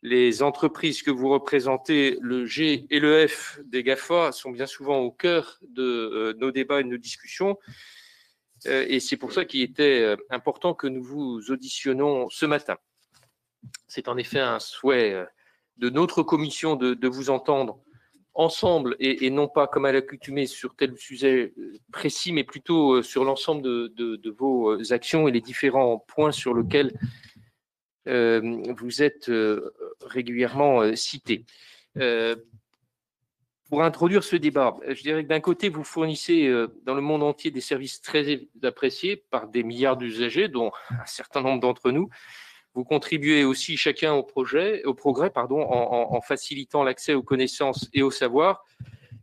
Les entreprises que vous représentez, le G et le F des GAFA, sont bien souvent au cœur de nos débats et de nos discussions. Et c'est pour ça qu'il était important que nous vous auditionnons ce matin. C'est en effet un souhait de notre commission de vous entendre ensemble et non pas comme à l'accoutumée sur tel sujet précis, mais plutôt sur l'ensemble de vos actions et les différents points sur lesquels vous êtes régulièrement cités. Pour introduire ce débat, je dirais que d'un côté, vous fournissez dans le monde entier des services très appréciés par des milliards d'usagers, dont un certain nombre d'entre nous. Vous contribuez aussi chacun au progrès en facilitant l'accès aux connaissances et au savoir,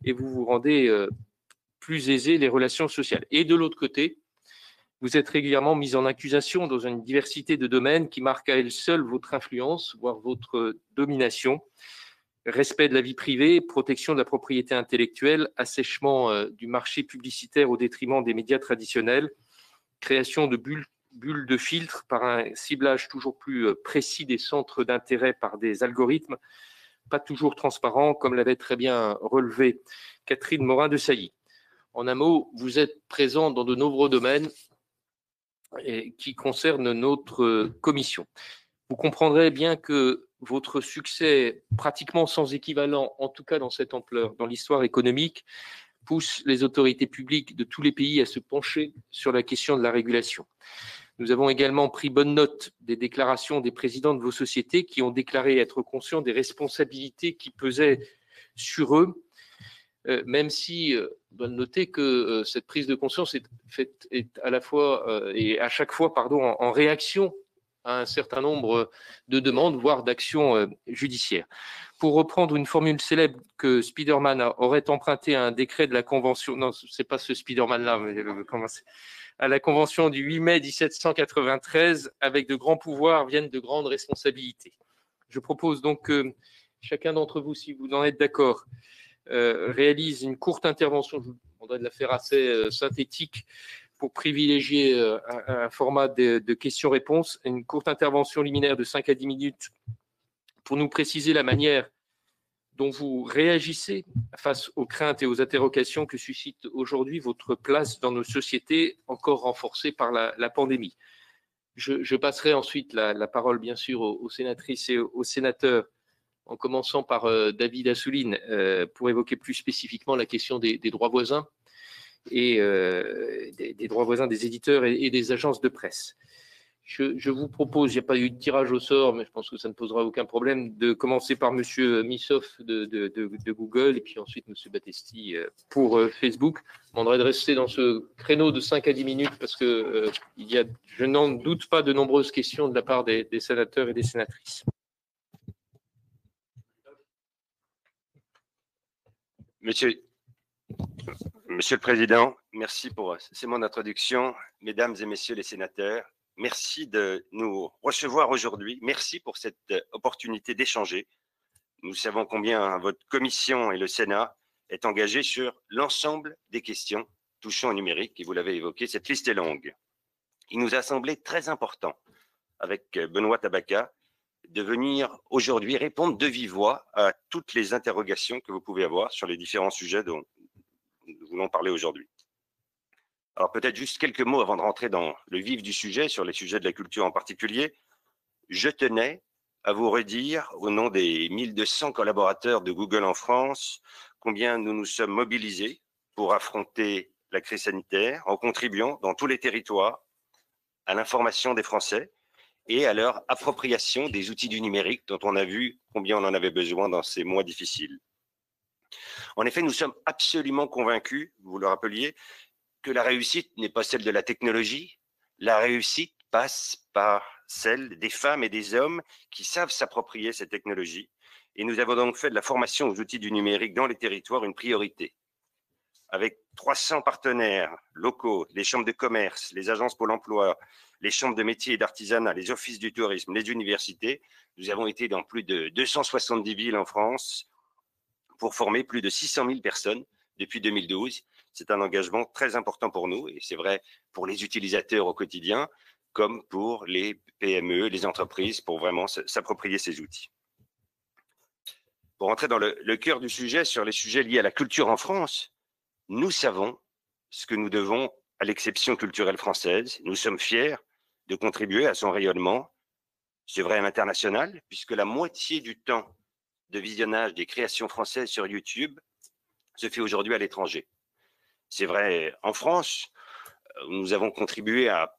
et vous vous rendez plus aisé les relations sociales. Et de l'autre côté, vous êtes régulièrement mis en accusation dans une diversité de domaines qui marquent à elle seule votre influence, voire votre domination. Respect de la vie privée, protection de la propriété intellectuelle, assèchement du marché publicitaire au détriment des médias traditionnels, création de bulles de filtre par un ciblage toujours plus précis des centres d'intérêt par des algorithmes pas toujours transparents, comme l'avait très bien relevé Catherine Morin-Desailly. En un mot, vous êtes présent dans de nombreux domaines qui concernent notre commission. Vous comprendrez bien que votre succès pratiquement sans équivalent, en tout cas dans cette ampleur, dans l'histoire économique, pousse les autorités publiques de tous les pays à se pencher sur la question de la régulation. Nous avons également pris bonne note des déclarations des présidents de vos sociétés qui ont déclaré être conscients des responsabilités qui pesaient sur eux, même si on doit noter que cette prise de conscience est à la fois et à chaque fois en réaction à un certain nombre de demandes, voire d'actions judiciaires. Pour reprendre une formule célèbre que Spiderman aurait empruntée à un décret de la Convention, non, c'est pas ce Spiderman-là, mais à la Convention du 8 mai 1793, avec de grands pouvoirs viennent de grandes responsabilités. Je propose donc que chacun d'entre vous, si vous en êtes d'accord, réalise une courte intervention. Je vous demanderai de la faire assez synthétique pour privilégier un format de questions-réponses, une courte intervention liminaire de 5 à 10 minutes pour nous préciser la manière dont vous réagissez face aux craintes et aux interrogations que suscite aujourd'hui votre place dans nos sociétés, encore renforcée par la pandémie. Je passerai ensuite la parole, bien sûr, aux sénatrices et aux sénateurs, en commençant par David Assouline, pour évoquer plus spécifiquement la question des droits voisins et des droits voisins des éditeurs et des agences de presse. Je vous propose, il n'y a pas eu de tirage au sort, mais je pense que ça ne posera aucun problème, de commencer par M. Missoff de Google et puis ensuite M. Battesti pour Facebook. Je demanderai de rester dans ce créneau de 5 à 10 minutes parce que je n'en doute pas, de nombreuses questions de la part des sénateurs et des sénatrices. Monsieur le Président, merci pour mon introduction. Mesdames et Messieurs les sénateurs, merci de nous recevoir aujourd'hui. Merci pour cette opportunité d'échanger. Nous savons combien votre commission et le Sénat est engagé sur l'ensemble des questions touchant au numérique, et vous l'avez évoqué, cette liste est longue. Il nous a semblé très important, avec Benoît Tabaka, de venir aujourd'hui répondre de vive voix à toutes les interrogations que vous pouvez avoir sur les différents sujets dont nous voulons parler aujourd'hui. Alors peut-être juste quelques mots avant de rentrer dans le vif du sujet, sur les sujets de la culture en particulier. Je tenais à vous redire, au nom des 1200 collaborateurs de Google en France, combien nous nous sommes mobilisés pour affronter la crise sanitaire en contribuant dans tous les territoires à l'information des Français et à leur appropriation des outils du numérique dont on a vu combien on en avait besoin dans ces mois difficiles. En effet, nous sommes absolument convaincus, vous le rappeliez, que la réussite n'est pas celle de la technologie. La réussite passe par celle des femmes et des hommes qui savent s'approprier cette technologie. Et nous avons donc fait de la formation aux outils du numérique dans les territoires une priorité. Avec 300 partenaires locaux, les chambres de commerce, les agences Pôle emploi, les chambres de métiers et d'artisanat, les offices du tourisme, les universités, nous avons été dans plus de 270 villes en France pour former plus de 600 000 personnes depuis 2012. C'est un engagement très important pour nous et c'est vrai pour les utilisateurs au quotidien comme pour les PME, les entreprises, pour vraiment s'approprier ces outils. Pour entrer dans le cœur du sujet, sur les sujets liés à la culture en France, nous savons ce que nous devons à l'exception culturelle française. Nous sommes fiers de contribuer à son rayonnement. C'est vrai à l'international, puisque la moitié du temps de visionnage des créations françaises sur YouTube se fait aujourd'hui à l'étranger. C'est vrai en France, nous avons contribué à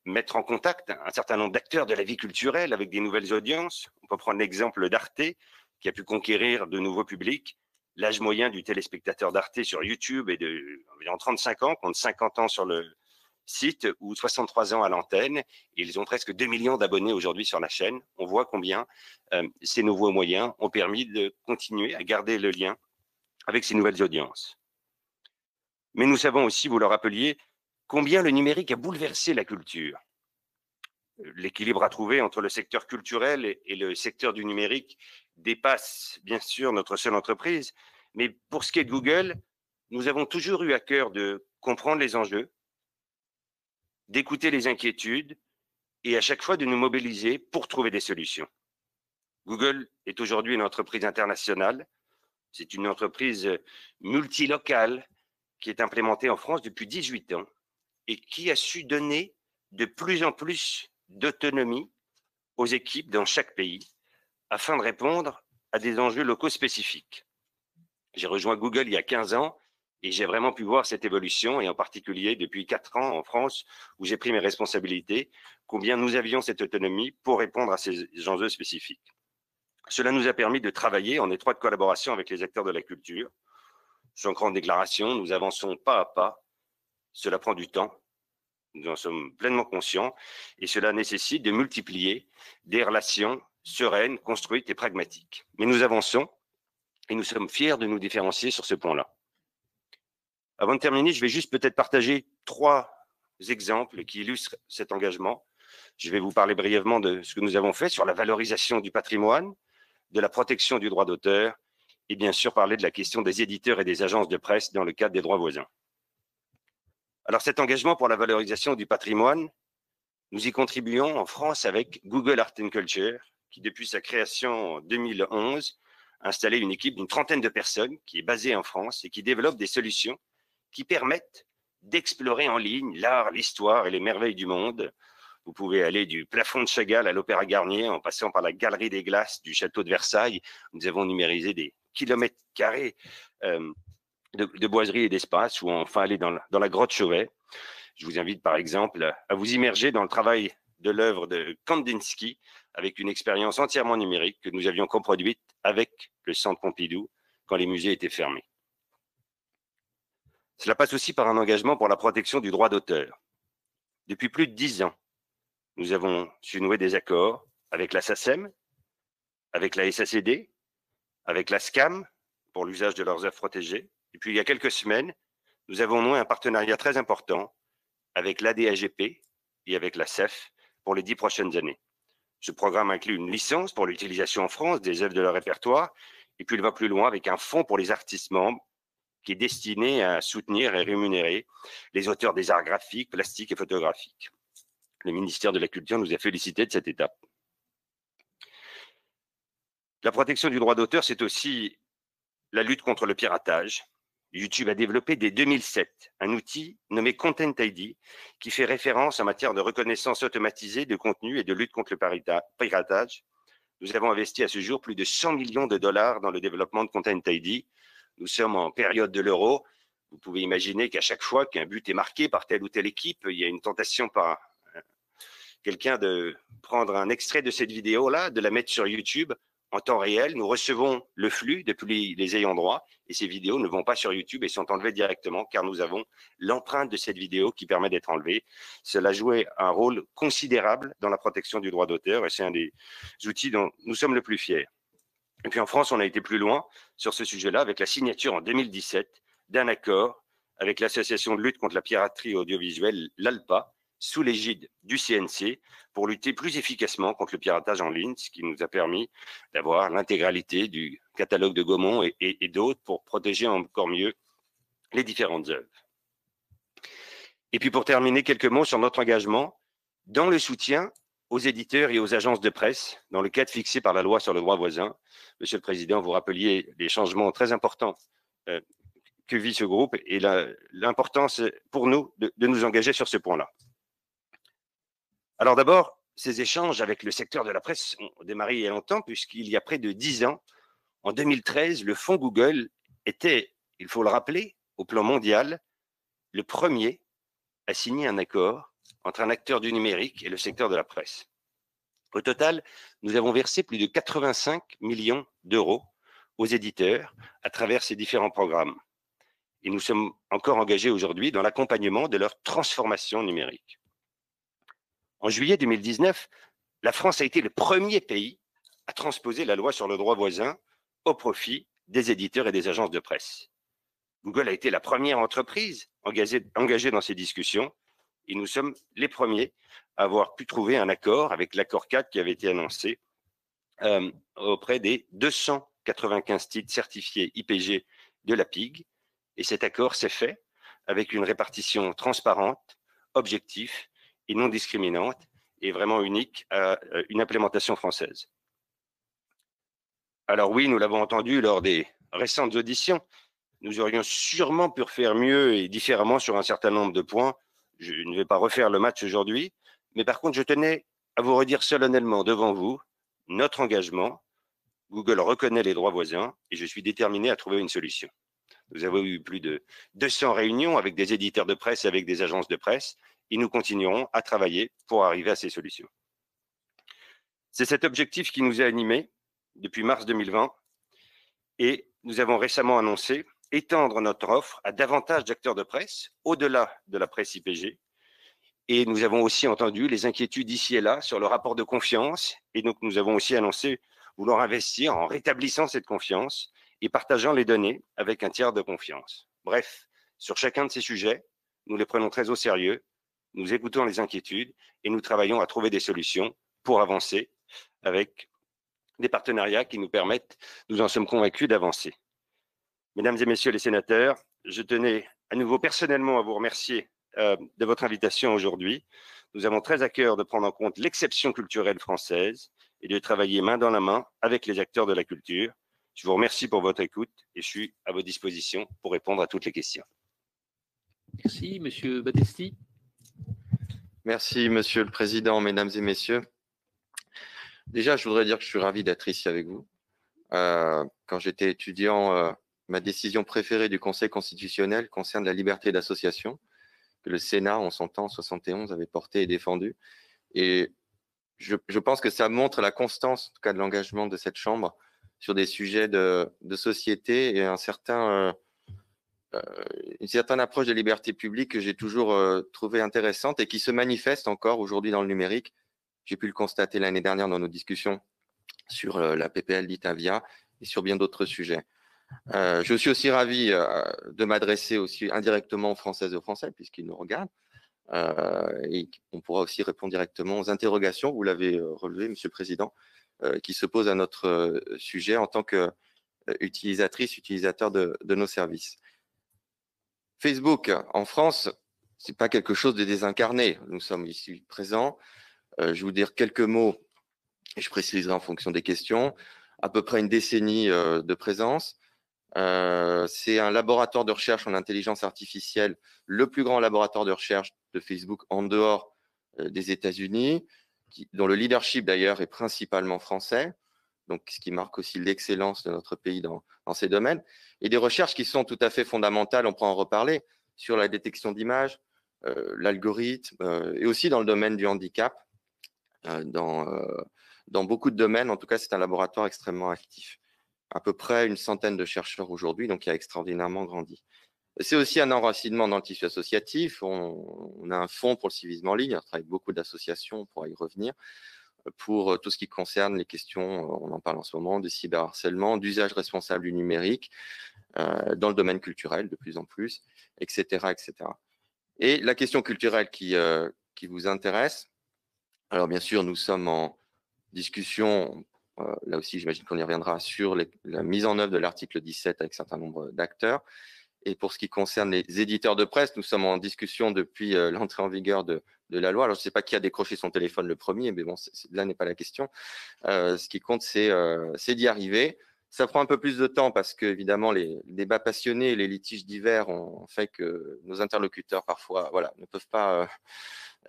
mettre en contact un certain nombre d'acteurs de la vie culturelle avec des nouvelles audiences. On peut prendre l'exemple d'Arte, qui a pu conquérir de nouveaux publics. L'âge moyen du téléspectateur d'Arte sur YouTube est d'environ 35 ans, compte 50 ans sur le site ou 63 ans à l'antenne. Ils ont presque 2 millions d'abonnés aujourd'hui sur la chaîne. On voit combien ces nouveaux moyens ont permis de continuer à garder le lien avec ces nouvelles audiences. Mais nous savons aussi, vous le rappeliez, combien le numérique a bouleversé la culture. L'équilibre à trouver entre le secteur culturel et le secteur du numérique dépasse bien sûr notre seule entreprise, mais pour ce qui est de Google, nous avons toujours eu à cœur de comprendre les enjeux, d'écouter les inquiétudes et à chaque fois de nous mobiliser pour trouver des solutions. Google est aujourd'hui une entreprise internationale, c'est une entreprise multilocale qui est implémentée en France depuis 18 ans et qui a su donner de plus en plus d'autonomie aux équipes dans chaque pays afin de répondre à des enjeux locaux spécifiques. J'ai rejoint Google il y a 15 ans et j'ai vraiment pu voir cette évolution, et en particulier depuis 4 ans en France, où j'ai pris mes responsabilités, combien nous avions cette autonomie pour répondre à ces enjeux spécifiques. Cela nous a permis de travailler en étroite collaboration avec les acteurs de la culture. Sans grande déclaration, nous avançons pas à pas. Cela prend du temps, nous en sommes pleinement conscients, et cela nécessite de multiplier des relations sereines, construites et pragmatiques. Mais nous avançons et nous sommes fiers de nous différencier sur ce point-là. Avant de terminer, je vais juste peut-être partager 3 exemples qui illustrent cet engagement. Je vais vous parler brièvement de ce que nous avons fait sur la valorisation du patrimoine, de la protection du droit d'auteur et bien sûr parler de la question des éditeurs et des agences de presse dans le cadre des droits voisins. Alors cet engagement pour la valorisation du patrimoine, nous y contribuons en France avec Google Art and Culture, qui depuis sa création en 2011 a installé une équipe d'une 30aine de personnes qui est basée en France et qui développe des solutions qui permettent d'explorer en ligne l'art, l'histoire et les merveilles du monde. Vous pouvez aller du plafond de Chagall à l'Opéra Garnier en passant par la Galerie des Glaces du Château de Versailles. Nous avons numérisé des kilomètres carrés de boiseries et d'espace, ou enfin aller dans la grotte Chauvet. Je vous invite par exemple à vous immerger dans le travail de l'œuvre de Kandinsky avec une expérience entièrement numérique que nous avions coproduite avec le Centre Pompidou quand les musées étaient fermés. Cela passe aussi par un engagement pour la protection du droit d'auteur. Depuis plus de 10 ans, nous avons su nouer des accords avec la SACEM, avec la SACD, avec la SCAM pour l'usage de leurs œuvres protégées. Et puis il y a quelques semaines, nous avons noué un partenariat très important avec l'ADAGP et avec la CEF pour les 10 prochaines années. Ce programme inclut une licence pour l'utilisation en France des œuvres de leur répertoire, et puis il va plus loin avec un fonds pour les artistes membres qui est destiné à soutenir et rémunérer les auteurs des arts graphiques, plastiques et photographiques. Le ministère de la Culture nous a félicité de cette étape. La protection du droit d'auteur, c'est aussi la lutte contre le piratage. YouTube a développé dès 2007 un outil nommé Content ID qui fait référence en matière de reconnaissance automatisée de contenu et de lutte contre le piratage. Nous avons investi à ce jour plus de 100 millions de dollars dans le développement de Content ID. Nous sommes en période de l'euro. Vous pouvez imaginer qu'à chaque fois qu'un but est marqué par telle ou telle équipe, il y a une tentation par quelqu'un de prendre un extrait de cette vidéo-là, de la mettre sur YouTube en temps réel. Nous recevons le flux depuis les ayants droit et ces vidéos ne vont pas sur YouTube et sont enlevées directement car nous avons l'empreinte de cette vidéo qui permet d'être enlevée. Cela jouait un rôle considérable dans la protection du droit d'auteur et c'est un des outils dont nous sommes le plus fiers. Et puis en France, on a été plus loin sur ce sujet-là avec la signature en 2017 d'un accord avec l'association de lutte contre la piraterie audiovisuelle, l'ALPA, sous l'égide du CNC, pour lutter plus efficacement contre le piratage en ligne, ce qui nous a permis d'avoir l'intégralité du catalogue de Gaumont et d'autres pour protéger encore mieux les différentes œuvres. Et puis pour terminer, quelques mots sur notre engagement dans le soutien aux éditeurs et aux agences de presse dans le cadre fixé par la loi sur le droit voisin. Monsieur le Président, vous rappeliez les changements très importants que vit ce groupe et l'importance pour nous de nous engager sur ce point-là. Alors d'abord, ces échanges avec le secteur de la presse ont démarré il y a longtemps, puisqu'il y a près de 10 ans, en 2013, le fonds Google était, il faut le rappeler, au plan mondial, le premier à signer un accord entre un acteur du numérique et le secteur de la presse. Au total, nous avons versé plus de 85 millions d'euros aux éditeurs à travers ces différents programmes. Et nous sommes encore engagés aujourd'hui dans l'accompagnement de leur transformation numérique. En juillet 2019, la France a été le premier pays à transposer la loi sur le droit voisin au profit des éditeurs et des agences de presse. Google a été la première entreprise engagée dans ces discussions et nous sommes les premiers à avoir pu trouver un accord avec l'accord 4 qui avait été annoncé auprès des 295 titres certifiés IPG de la PIG. Et cet accord s'est fait avec une répartition transparente, objective et non discriminante et vraiment unique à une implémentation française. Alors oui, nous l'avons entendu lors des récentes auditions, nous aurions sûrement pu faire mieux et différemment sur un certain nombre de points. Je ne vais pas refaire le match aujourd'hui, mais par contre, je tenais à vous redire solennellement devant vous notre engagement. Google reconnaît les droits voisins et je suis déterminé à trouver une solution. Nous avons eu plus de 200 réunions avec des éditeurs de presse et avec des agences de presse et nous continuerons à travailler pour arriver à ces solutions. C'est cet objectif qui nous a animés depuis mars 2020 et nous avons récemment annoncé étendre notre offre à davantage d'acteurs de presse au-delà de la presse IPG. Et nous avons aussi entendu les inquiétudes ici et là sur le rapport de confiance. Et donc, nous avons aussi annoncé vouloir investir en rétablissant cette confiance et partageant les données avec un tiers de confiance. Bref, sur chacun de ces sujets, nous les prenons très au sérieux, nous écoutons les inquiétudes et nous travaillons à trouver des solutions pour avancer avec des partenariats qui nous permettent, nous en sommes convaincus, d'avancer. Mesdames et messieurs les sénateurs, je tenais à nouveau personnellement à vous remercier de votre invitation aujourd'hui. Nous avons très à cœur de prendre en compte l'exception culturelle française et de travailler main dans la main avec les acteurs de la culture. Je vous remercie pour votre écoute et je suis à vos dispositions pour répondre à toutes les questions. Merci, Monsieur Battesti. Merci, Monsieur le Président, Mesdames et Messieurs. Déjà, je voudrais dire que je suis ravi d'être ici avec vous. Quand j'étais étudiant, ma décision préférée du Conseil constitutionnel concerne la liberté d'association, que le Sénat, en son temps, en 71, avait porté et défendu. Et je pense que ça montre la constance, en tout cas, de l'engagement de cette Chambre sur des sujets de société et une certaine approche de liberté publique que j'ai toujours trouvée intéressante et qui se manifeste encore aujourd'hui dans le numérique. J'ai pu le constater l'année dernière dans nos discussions sur la PPL d'Itavia et sur bien d'autres sujets. Je suis aussi ravi de m'adresser aussi indirectement aux Françaises et aux Français, puisqu'ils nous regardent. Et on pourra aussi répondre directement aux interrogations, vous l'avez relevé, Monsieur le Président, qui se posent à notre sujet en tant qu'utilisatrice, utilisateur de nos services. Facebook, en France, ce n'est pas quelque chose de désincarné. Nous sommes ici présents. Je vais vous dire quelques mots, et je préciserai en fonction des questions. À peu près une décennie de présence. C'est un laboratoire de recherche en intelligence artificielle, le plus grand laboratoire de recherche de Facebook en dehors des États-Unis, dont le leadership d'ailleurs est principalement français, donc ce qui marque aussi l'excellence de notre pays dans ces domaines, et des recherches qui sont tout à fait fondamentales, on pourra en reparler, sur la détection d'images, l'algorithme, et aussi dans le domaine du handicap, dans beaucoup de domaines. En tout cas, c'est un laboratoire extrêmement actif. À peu près une centaine de chercheurs aujourd'hui, donc qui a extraordinairement grandi. C'est aussi un enracinement dans le tissu associatif. On a un fonds pour le civisme en ligne, on travaille avec beaucoup d'associations, on pourra y revenir, pour tout ce qui concerne les questions, on en parle en ce moment, de cyberharcèlement, d'usage responsable du numérique, dans le domaine culturel de plus en plus, etc., etc. Et la question culturelle qui vous intéresse, alors bien sûr, nous sommes en discussion, là aussi j'imagine qu'on y reviendra, sur la mise en œuvre de l'article 17 avec un certain nombre d'acteurs. Et pour ce qui concerne les éditeurs de presse, nous sommes en discussion depuis l'entrée en vigueur de la loi. Alors, je ne sais pas qui a décroché son téléphone le premier, mais bon, là n'est pas la question. Ce qui compte, c'est d'y arriver. Ça prend un peu plus de temps parce que, évidemment, les débats passionnés et les litiges divers ont fait que nos interlocuteurs, parfois, voilà, ne peuvent pas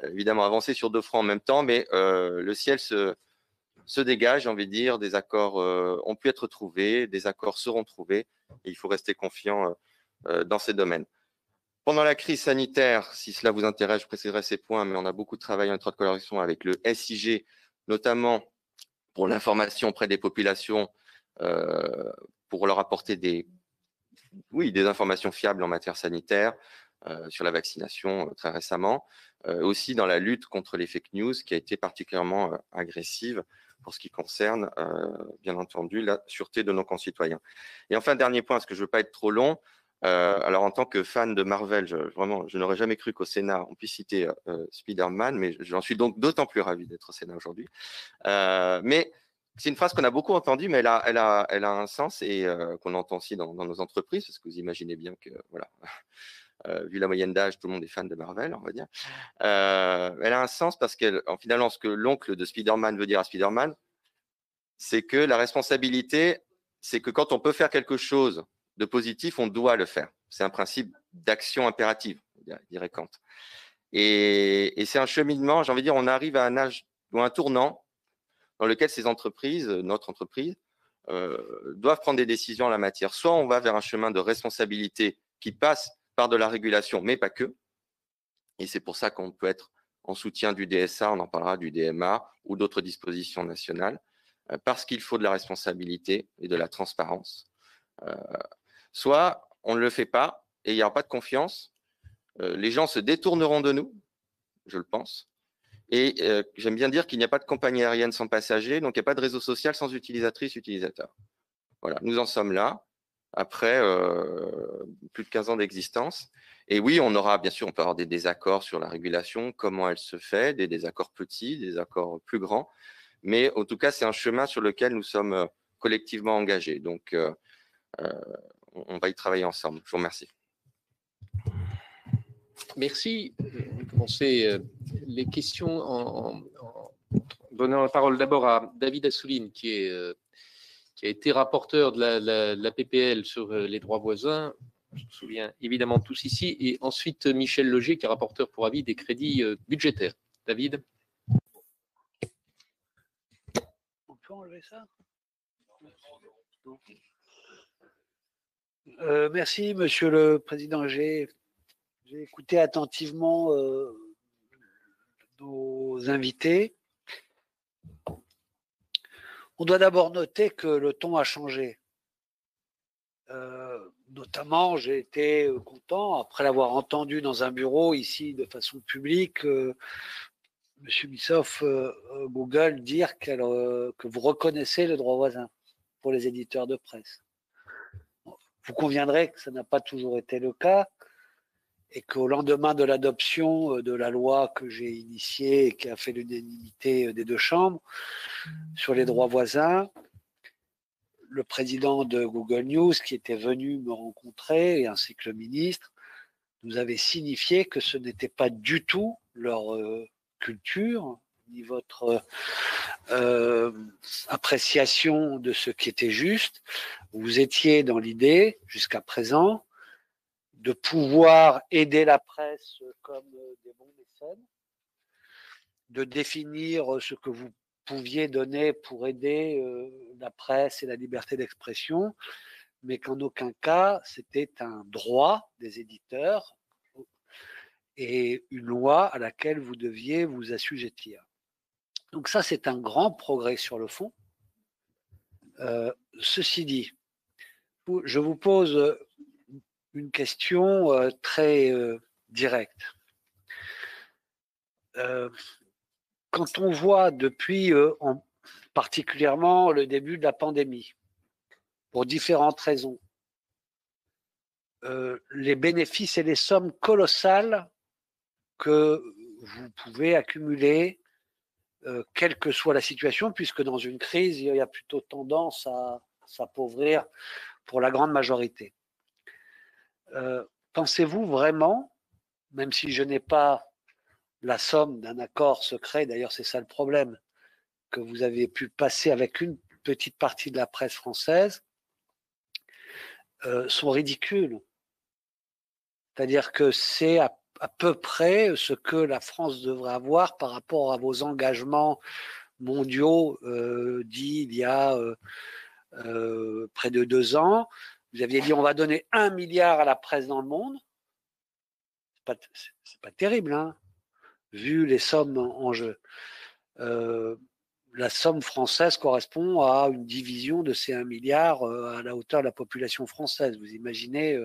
évidemment avancer sur 2 fronts en même temps, mais le ciel se dégage, j'ai envie de dire. Des accords ont pu être trouvés, des accords seront trouvés, et il faut rester confiant dans ces domaines. Pendant la crise sanitaire, si cela vous intéresse, je préciserai ces points, mais on a beaucoup travaillé en étroite collaboration avec le SIG, notamment pour l'information auprès des populations, pour leur apporter des informations fiables en matière sanitaire, sur la vaccination très récemment, aussi dans la lutte contre les fake news qui a été particulièrement agressive pour ce qui concerne, bien entendu, la sûreté de nos concitoyens. Et enfin, dernier point, parce que je ne veux pas être trop long, alors en tant que fan de Marvel, je n'aurais jamais cru qu'au Sénat on puisse citer Spider-Man, mais j'en suis donc d'autant plus ravi d'être au Sénat aujourd'hui. Mais c'est une phrase qu'on a beaucoup entendue, mais elle a un sens et qu'on entend aussi dans nos entreprises, parce que vous imaginez bien que, voilà, vu la moyenne d'âge, tout le monde est fan de Marvel, on va dire. Elle a un sens parce qu'en finalement, ce que l'oncle de Spider-Man veut dire à Spider-Man, c'est que la responsabilité, c'est que quand on peut faire quelque chose de positif, on doit le faire. C'est un principe d'action impérative, dirait Kant. Et c'est un cheminement, j'ai envie de dire, on arrive à un âge ou un tournant dans lequel ces entreprises, notre entreprise, doivent prendre des décisions en la matière. Soit on va vers un chemin de responsabilité qui passe par de la régulation, mais pas que. Et c'est pour ça qu'on peut être en soutien du DSA, on en parlera du DMA ou d'autres dispositions nationales, parce qu'il faut de la responsabilité et de la transparence. Soit on ne le fait pas et il n'y aura pas de confiance, les gens se détourneront de nous, je le pense. Et j'aime bien dire qu'il n'y a pas de compagnie aérienne sans passagers, donc il n'y a pas de réseau social sans utilisatrices, utilisateurs. Voilà, nous en sommes là, après plus de 15 ans d'existence. Et oui, on aura, bien sûr, on peut avoir des désaccords sur la régulation, comment elle se fait, des désaccords petits, des accords plus grands. Mais en tout cas, c'est un chemin sur lequel nous sommes collectivement engagés. Donc, on va y travailler ensemble. Je vous remercie. Merci. On va commencer les questions en donnant la parole d'abord à David Assouline, qui a été rapporteur de la PPL sur les droits voisins. Je me souviens évidemment tous ici. Et ensuite, Michel Loger, qui est rapporteur pour avis des crédits budgétaires. David. On peut enlever ça ? Merci, Monsieur le Président. J'ai écouté attentivement nos invités. On doit d'abord noter que le ton a changé. Notamment, j'ai été content, après l'avoir entendu dans un bureau ici de façon publique, M. Bissoff, Google, dire que vous reconnaissez le droit voisin pour les éditeurs de presse. Vous conviendrez que ça n'a pas toujours été le cas et qu'au lendemain de l'adoption de la loi que j'ai initiée et qui a fait l'unanimité des 2 chambres sur les droits voisins, le président de Google News qui était venu me rencontrer ainsi que le ministre nous avait signifié que ce n'était pas du tout leur culture ni votre appréciation de ce qui était juste. Vous étiez dans l'idée, jusqu'à présent, de pouvoir aider la presse comme des bons mécènes, de définir ce que vous pouviez donner pour aider la presse et la liberté d'expression, mais qu'en aucun cas, c'était un droit des éditeurs et une loi à laquelle vous deviez vous assujettir. Donc ça, c'est un grand progrès sur le fond. Ceci dit, je vous pose une question très directe. Quand on voit depuis particulièrement le début de la pandémie, pour différentes raisons, les bénéfices et les sommes colossales que vous pouvez accumuler, quelle que soit la situation, puisque dans une crise, il y a plutôt tendance à s'appauvrir pour la grande majorité. Pensez-vous vraiment, même si je n'ai pas la somme d'un accord secret, d'ailleurs c'est ça le problème, que vous avez pu passer avec une petite partie de la presse française, sont ridicules. C'est-à-dire que c'est à peu près ce que la France devrait avoir par rapport à vos engagements mondiaux dits il y a près de 2 ans. Vous aviez dit on va donner 1 milliard à la presse dans le monde. C'est pas terrible, hein, vu les sommes en jeu. La somme française correspond à une division de ces 1 milliard à la hauteur de la population française. Vous imaginez.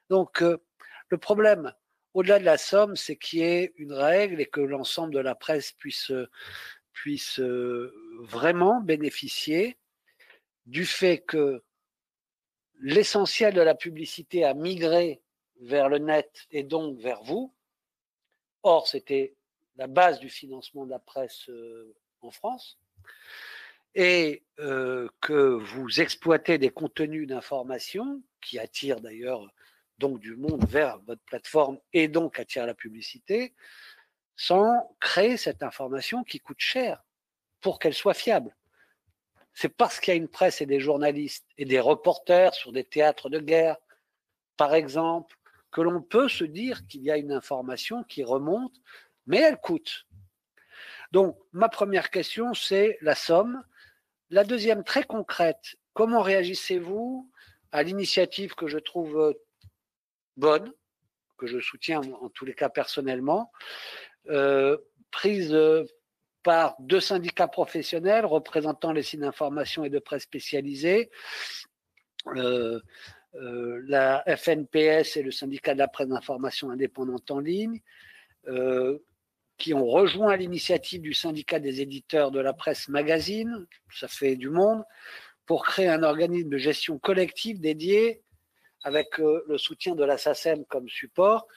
Donc, le problème, au-delà de la somme, c'est qu'il y ait une règle et que l'ensemble de la presse puisse vraiment bénéficier du fait que l'essentiel de la publicité a migré vers le net et donc vers vous. Or, c'était la base du financement de la presse en France. Et que vous exploitez des contenus d'information qui attirent d'ailleurs donc du monde vers votre plateforme et donc attirent la publicité, sans créer cette information qui coûte cher pour qu'elle soit fiable. C'est parce qu'il y a une presse et des journalistes et des reporters sur des théâtres de guerre, par exemple, que l'on peut se dire qu'il y a une information qui remonte, mais elle coûte. Donc, ma première question, c'est la somme. La deuxième, très concrète, comment réagissez-vous à l'initiative que je trouve bonne, que je soutiens en tous les cas personnellement, prise par 2 syndicats professionnels représentant les sites d'information et de presse spécialisés, la FNPS et le syndicat de la presse d'information indépendante en ligne, qui ont rejoint l'initiative du syndicat des éditeurs de la presse magazine, ça fait du monde, pour créer un organisme de gestion collective dédié avec le soutien de la SACEM comme support.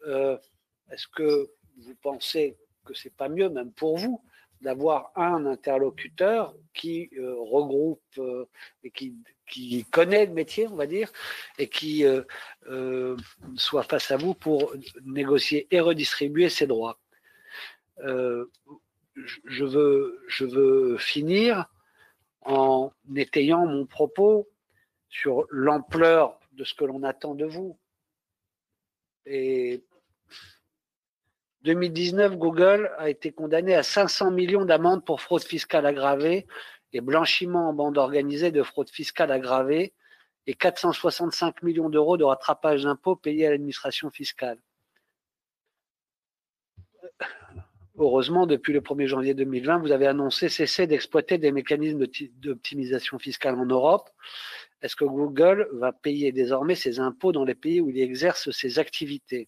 Est-ce que vous pensez que c'est pas mieux, même pour vous, d'avoir un interlocuteur qui regroupe et qui connaît le métier, on va dire, et qui soit face à vous pour négocier et redistribuer ses droits. Je veux finir en étayant mon propos sur l'ampleur de ce que l'on attend de vous. Et 2019, Google a été condamné à 500 millions d'amendes pour fraude fiscale aggravée et blanchiment en bande organisée de fraude fiscale aggravée et 465 millions d'euros de rattrapage d'impôts payés à l'administration fiscale. Heureusement, depuis le 1er janvier 2020, vous avez annoncé cesser d'exploiter des mécanismes d'optimisation fiscale en Europe. Est-ce que Google va payer désormais ses impôts dans les pays où il exerce ses activités?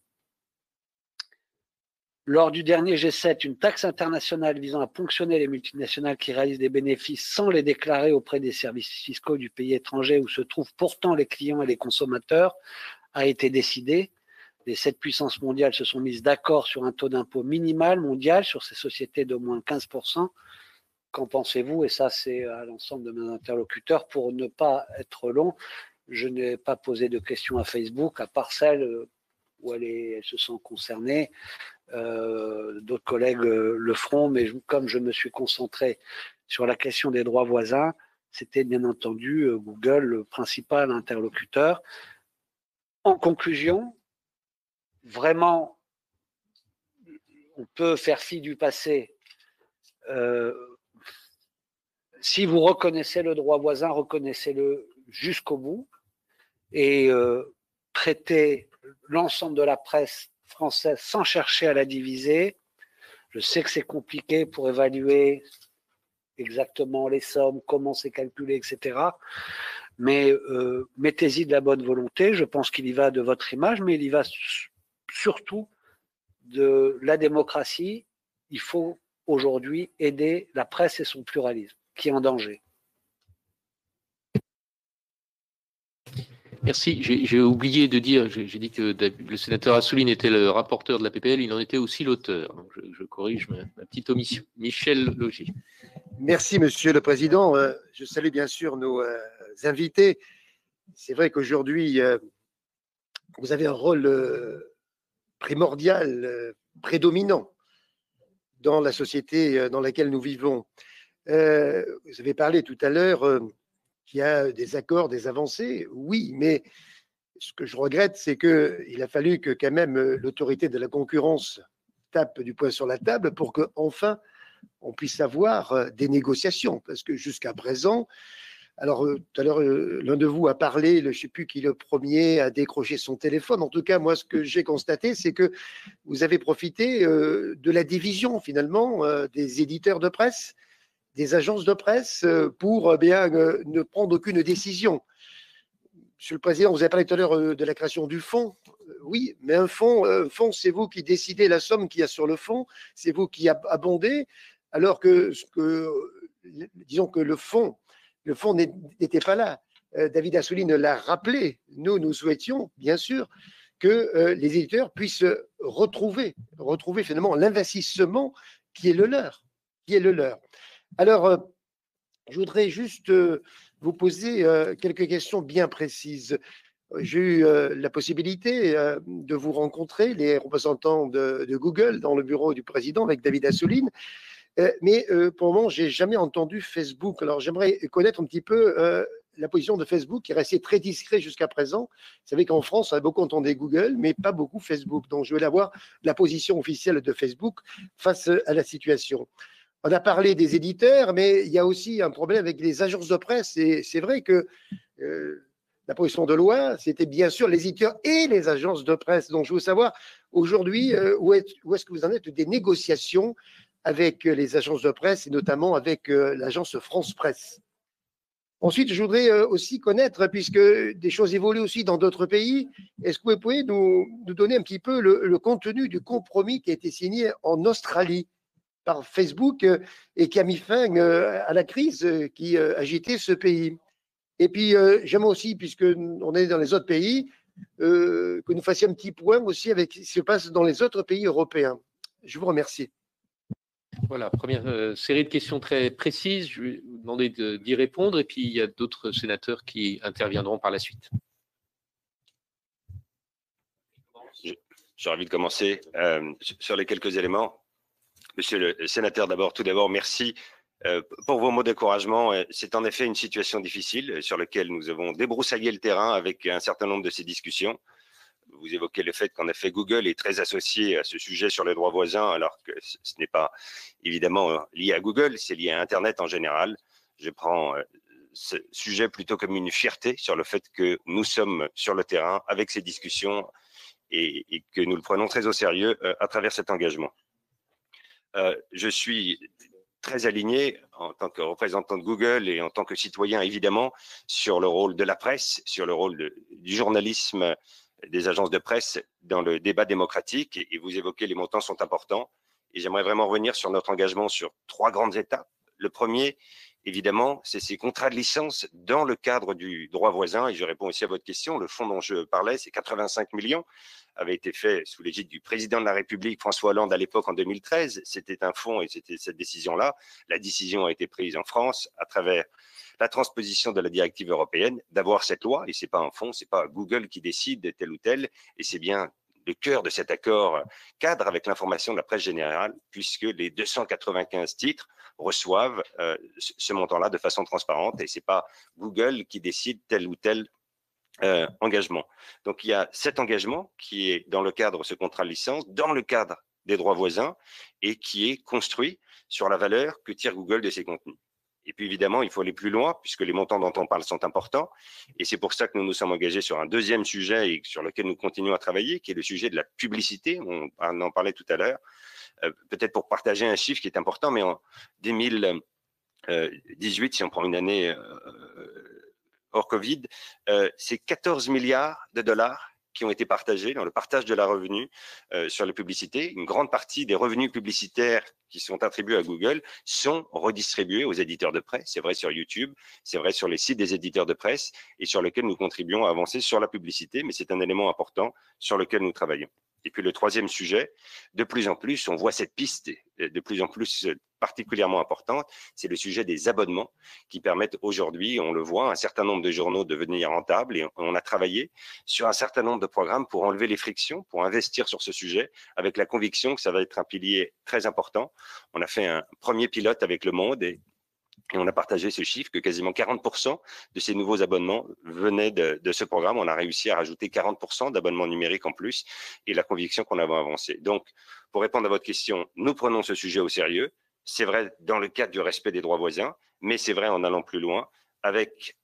Lors du dernier G7, une taxe internationale visant à ponctionner les multinationales qui réalisent des bénéfices sans les déclarer auprès des services fiscaux du pays étranger où se trouvent pourtant les clients et les consommateurs a été décidée. Les 7 puissances mondiales se sont mises d'accord sur un taux d'impôt minimal mondial sur ces sociétés d'au moins 15%. Qu'en pensez-vous? Et ça, c'est à l'ensemble de mes interlocuteurs. Pour ne pas être long, je n'ai pas posé de questions à Facebook, à part celles où elles se sont concernées. D'autres collègues le feront, mais comme je me suis concentré sur la question des droits voisins, c'était bien entendu Google le principal interlocuteur. En conclusion, vraiment, on peut faire fi du passé. Si vous reconnaissez le droit voisin, reconnaissez-le jusqu'au bout et traitez l'ensemble de la presse française sans chercher à la diviser. Je sais que c'est compliqué pour évaluer exactement les sommes, comment c'est calculé, etc. Mais mettez-y de la bonne volonté. Je pense qu'il y va de votre image, mais il y va surtout de la démocratie. Il faut aujourd'hui aider la presse et son pluralisme, qui est en danger. Merci. J'ai oublié de dire, j'ai dit que le sénateur Assouline était le rapporteur de la PPL, il en était aussi l'auteur. Donc je corrige ma petite omission. Michel Laugier. Merci, Monsieur le Président. Je salue bien sûr nos invités. C'est vrai qu'aujourd'hui, vous avez un rôle primordial, prédominant dans la société dans laquelle nous vivons. Vous avez parlé tout à l'heure qu'il y a des accords, des avancées. Oui, mais ce que je regrette, c'est qu'il a fallu que quand même l'autorité de la concurrence tape du poing sur la table pour qu'enfin on puisse avoir des négociations. Parce que jusqu'à présent, alors tout à l'heure, l'un de vous a parlé, je ne sais plus qui le premier a décroché son téléphone. En tout cas, moi, ce que j'ai constaté, c'est que vous avez profité de la division finalement des éditeurs de presse, des agences de presse pour bien ne prendre aucune décision. Monsieur le Président, vous avez parlé tout à l'heure de la création du fonds. Oui, mais un fonds, c'est vous qui décidez la somme qu'il y a sur le fonds, c'est vous qui abondez, alors que, disons que le fonds n'était pas là. David Assouline l'a rappelé. Nous souhaitions, bien sûr, que les éditeurs puissent retrouver finalement l'investissement qui est le leur. Alors, je voudrais juste vous poser quelques questions bien précises. J'ai eu la possibilité de vous rencontrer, les représentants de Google, dans le bureau du président avec David Assouline, mais pour le moment, je n'ai jamais entendu Facebook. Alors, j'aimerais connaître un petit peu la position de Facebook, qui est resté très discret jusqu'à présent. Vous savez qu'en France, on a beaucoup entendu Google, mais pas beaucoup Facebook. Donc, je veux avoir la position officielle de Facebook face à la situation. On a parlé des éditeurs, mais il y a aussi un problème avec les agences de presse. Et c'est vrai que la position de loi, c'était bien sûr les éditeurs et les agences de presse. Donc, je veux savoir aujourd'hui où est-ce que vous en êtes des négociations avec les agences de presse et notamment avec l'agence France Presse. Ensuite, je voudrais aussi connaître, puisque des choses évoluent aussi dans d'autres pays, est-ce que vous pouvez nous donner un petit peu le contenu du compromis qui a été signé en Australie par Facebook et qui a mis fin à la crise qui agitait ce pays. Et puis, j'aimerais aussi, puisqu'on est dans les autres pays, que nous fassions un petit point aussi avec ce qui se passe dans les autres pays européens. Je vous remercie. Voilà, première série de questions très précises. Je vais vous demander d'y répondre et puis il y a d'autres sénateurs qui interviendront par la suite. J'ai envie de commencer sur les quelques éléments. Monsieur le sénateur, tout d'abord, merci pour vos mots d'encouragement. C'est en effet une situation difficile sur laquelle nous avons débroussaillé le terrain avec un certain nombre de ces discussions. Vous évoquez le fait qu'en effet, Google est très associé à ce sujet sur les droits voisins, alors que ce n'est pas évidemment lié à Google, c'est lié à Internet en général. Je prends ce sujet plutôt comme une fierté sur le fait que nous sommes sur le terrain avec ces discussions et que nous le prenons très au sérieux à travers cet engagement. Je suis très aligné en tant que représentant de Google et en tant que citoyen, évidemment, sur le rôle de la presse, sur le rôle du journalisme, des agences de presse dans le débat démocratique. Et vous évoquez les montants sont importants. Et j'aimerais vraiment revenir sur notre engagement sur 3 grandes étapes. Le premier, évidemment, c'est ces contrats de licence dans le cadre du droit voisin. Et je réponds aussi à votre question. Le fonds dont je parlais, c'est 85 millions, avait été fait sous l'égide du président de la République, François Hollande, à l'époque en 2013. C'était un fonds et c'était cette décision-là. La décision a été prise en France à travers la transposition de la directive européenne, d'avoir cette loi. Et c'est pas un fonds, c'est pas Google qui décide de tel ou tel. Et c'est bien le cœur de cet accord cadre avec l'information de la presse générale, puisque les 295 titres reçoivent ce montant-là de façon transparente. Et c'est pas Google qui décide tel ou tel engagement. Donc, il y a cet engagement qui est dans le cadre de ce contrat de licence, dans le cadre des droits voisins et qui est construit sur la valeur que tire Google de ses contenus. Et puis, évidemment, il faut aller plus loin puisque les montants dont on parle sont importants. Et c'est pour ça que nous nous sommes engagés sur un deuxième sujet et sur lequel nous continuons à travailler, qui est le sujet de la publicité. On en parlait tout à l'heure. Peut-être pour partager un chiffre qui est important, mais en 2018, si on prend une année hors Covid, c'est 14 milliards de dollars qui ont été partagés dans le partage de la revenu sur les publicités. Une grande partie des revenus publicitaires qui sont attribués à Google sont redistribués aux éditeurs de presse. C'est vrai sur YouTube, c'est vrai sur les sites des éditeurs de presse et sur lesquels nous contribuons à avancer sur la publicité, mais c'est un élément important sur lequel nous travaillons. Et puis le troisième sujet, de plus en plus, on voit cette piste de plus en plus particulièrement importante, c'est le sujet des abonnements qui permettent aujourd'hui, on le voit, un certain nombre de journaux de devenir rentables, et on a travaillé sur un certain nombre de programmes pour enlever les frictions, pour investir sur ce sujet, avec la conviction que ça va être un pilier très important. On a fait un premier pilote avec Le Monde et on a partagé ce chiffre que quasiment 40% de ces nouveaux abonnements venaient de ce programme. On a réussi à rajouter 40% d'abonnements numériques en plus et la conviction qu'on avait avancé. Donc, pour répondre à votre question, nous prenons ce sujet au sérieux. C'est vrai dans le cadre du respect des droits voisins, mais c'est vrai en allant plus loin avec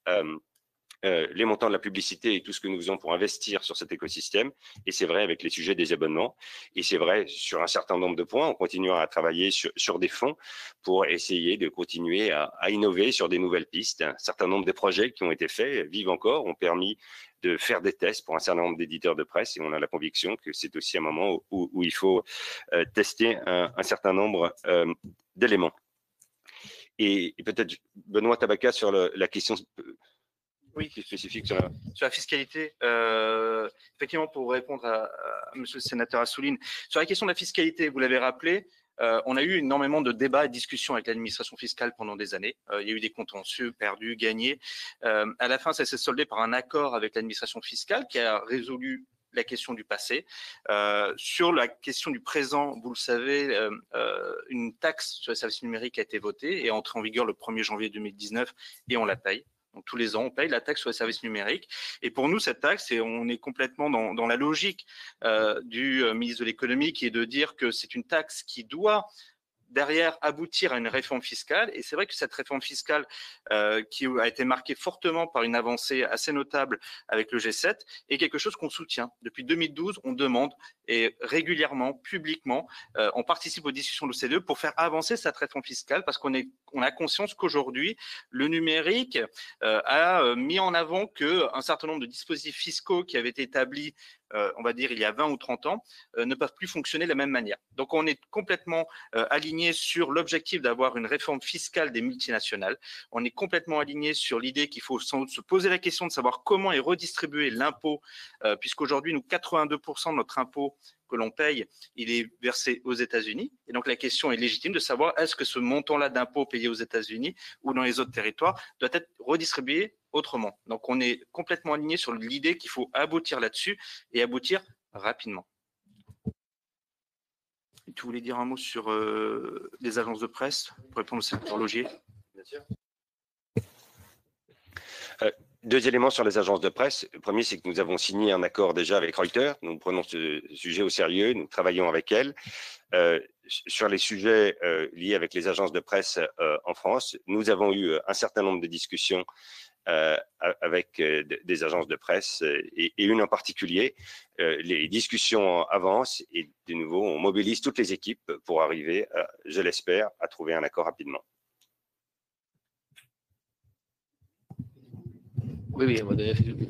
les montants de la publicité et tout ce que nous faisons pour investir sur cet écosystème. Et c'est vrai avec les sujets des abonnements. Et c'est vrai sur un certain nombre de points. On continuera à travailler sur des fonds pour essayer de continuer à innover sur des nouvelles pistes. Un certain nombre de projets qui ont été faits, vivent encore, ont permis de faire des tests pour un certain nombre d'éditeurs de presse. Et on a la conviction que c'est aussi un moment où il faut tester un certain nombre d'éléments. Et peut-être Benoît Tabaka sur la question spécifique sur la fiscalité. Effectivement, pour répondre à monsieur le sénateur Assouline, sur la question de la fiscalité, vous l'avez rappelé, on a eu énormément de débats et de discussions avec l'administration fiscale pendant des années. Il y a eu des contentieux perdus, gagnés. À la fin, ça s'est soldé par un accord avec l'administration fiscale qui a résolu la question du passé. Sur la question du présent, vous le savez, une taxe sur les services numériques a été votée et est entrée en vigueur le 1er janvier 2019 et on la paye. Donc, tous les ans, on paye la taxe sur les services numériques. Et pour nous, cette taxe, on est complètement dans la logique du ministre de l'économie, qui est de dire que c'est une taxe qui doit derrière aboutir à une réforme fiscale. Et c'est vrai que cette réforme fiscale qui a été marquée fortement par une avancée assez notable avec le G7 est quelque chose qu'on soutient. Depuis 2012, on demande et régulièrement, publiquement, on participe aux discussions de l'OCDE pour faire avancer cette réforme fiscale parce qu'on a conscience qu'aujourd'hui, le numérique a mis en avant qu'un certain nombre de dispositifs fiscaux qui avaient été établis on va dire il y a 20 ou 30 ans, ne peuvent plus fonctionner de la même manière. Donc on est complètement aligné sur l'objectif d'avoir une réforme fiscale des multinationales. On est complètement aligné sur l'idée qu'il faut sans doute se poser la question de savoir comment est redistribué l'impôt, puisqu'aujourd'hui, nous, 82% de notre impôt que l'on paye, il est versé aux États-Unis. Et donc la question est légitime de savoir est-ce que ce montant-là d'impôt payé aux États-Unis ou dans les autres territoires doit être redistribué autrement. Donc on est complètement aligné sur l'idée qu'il faut aboutir là-dessus et aboutir rapidement. Et tu voulais dire un mot sur les agences de presse pour répondre au sénateur Laugier? Bien sûr. Deux éléments sur les agences de presse. Le premier, c'est que nous avons signé un accord déjà avec Reuters. Nous prenons ce sujet au sérieux. Nous travaillons avec elles. Sur les sujets liés avec les agences de presse en France, nous avons eu un certain nombre de discussions avec des agences de presse et une en particulier. Les discussions avancent et de nouveau, on mobilise toutes les équipes pour arriver, je l'espère, à trouver un accord rapidement. Oui,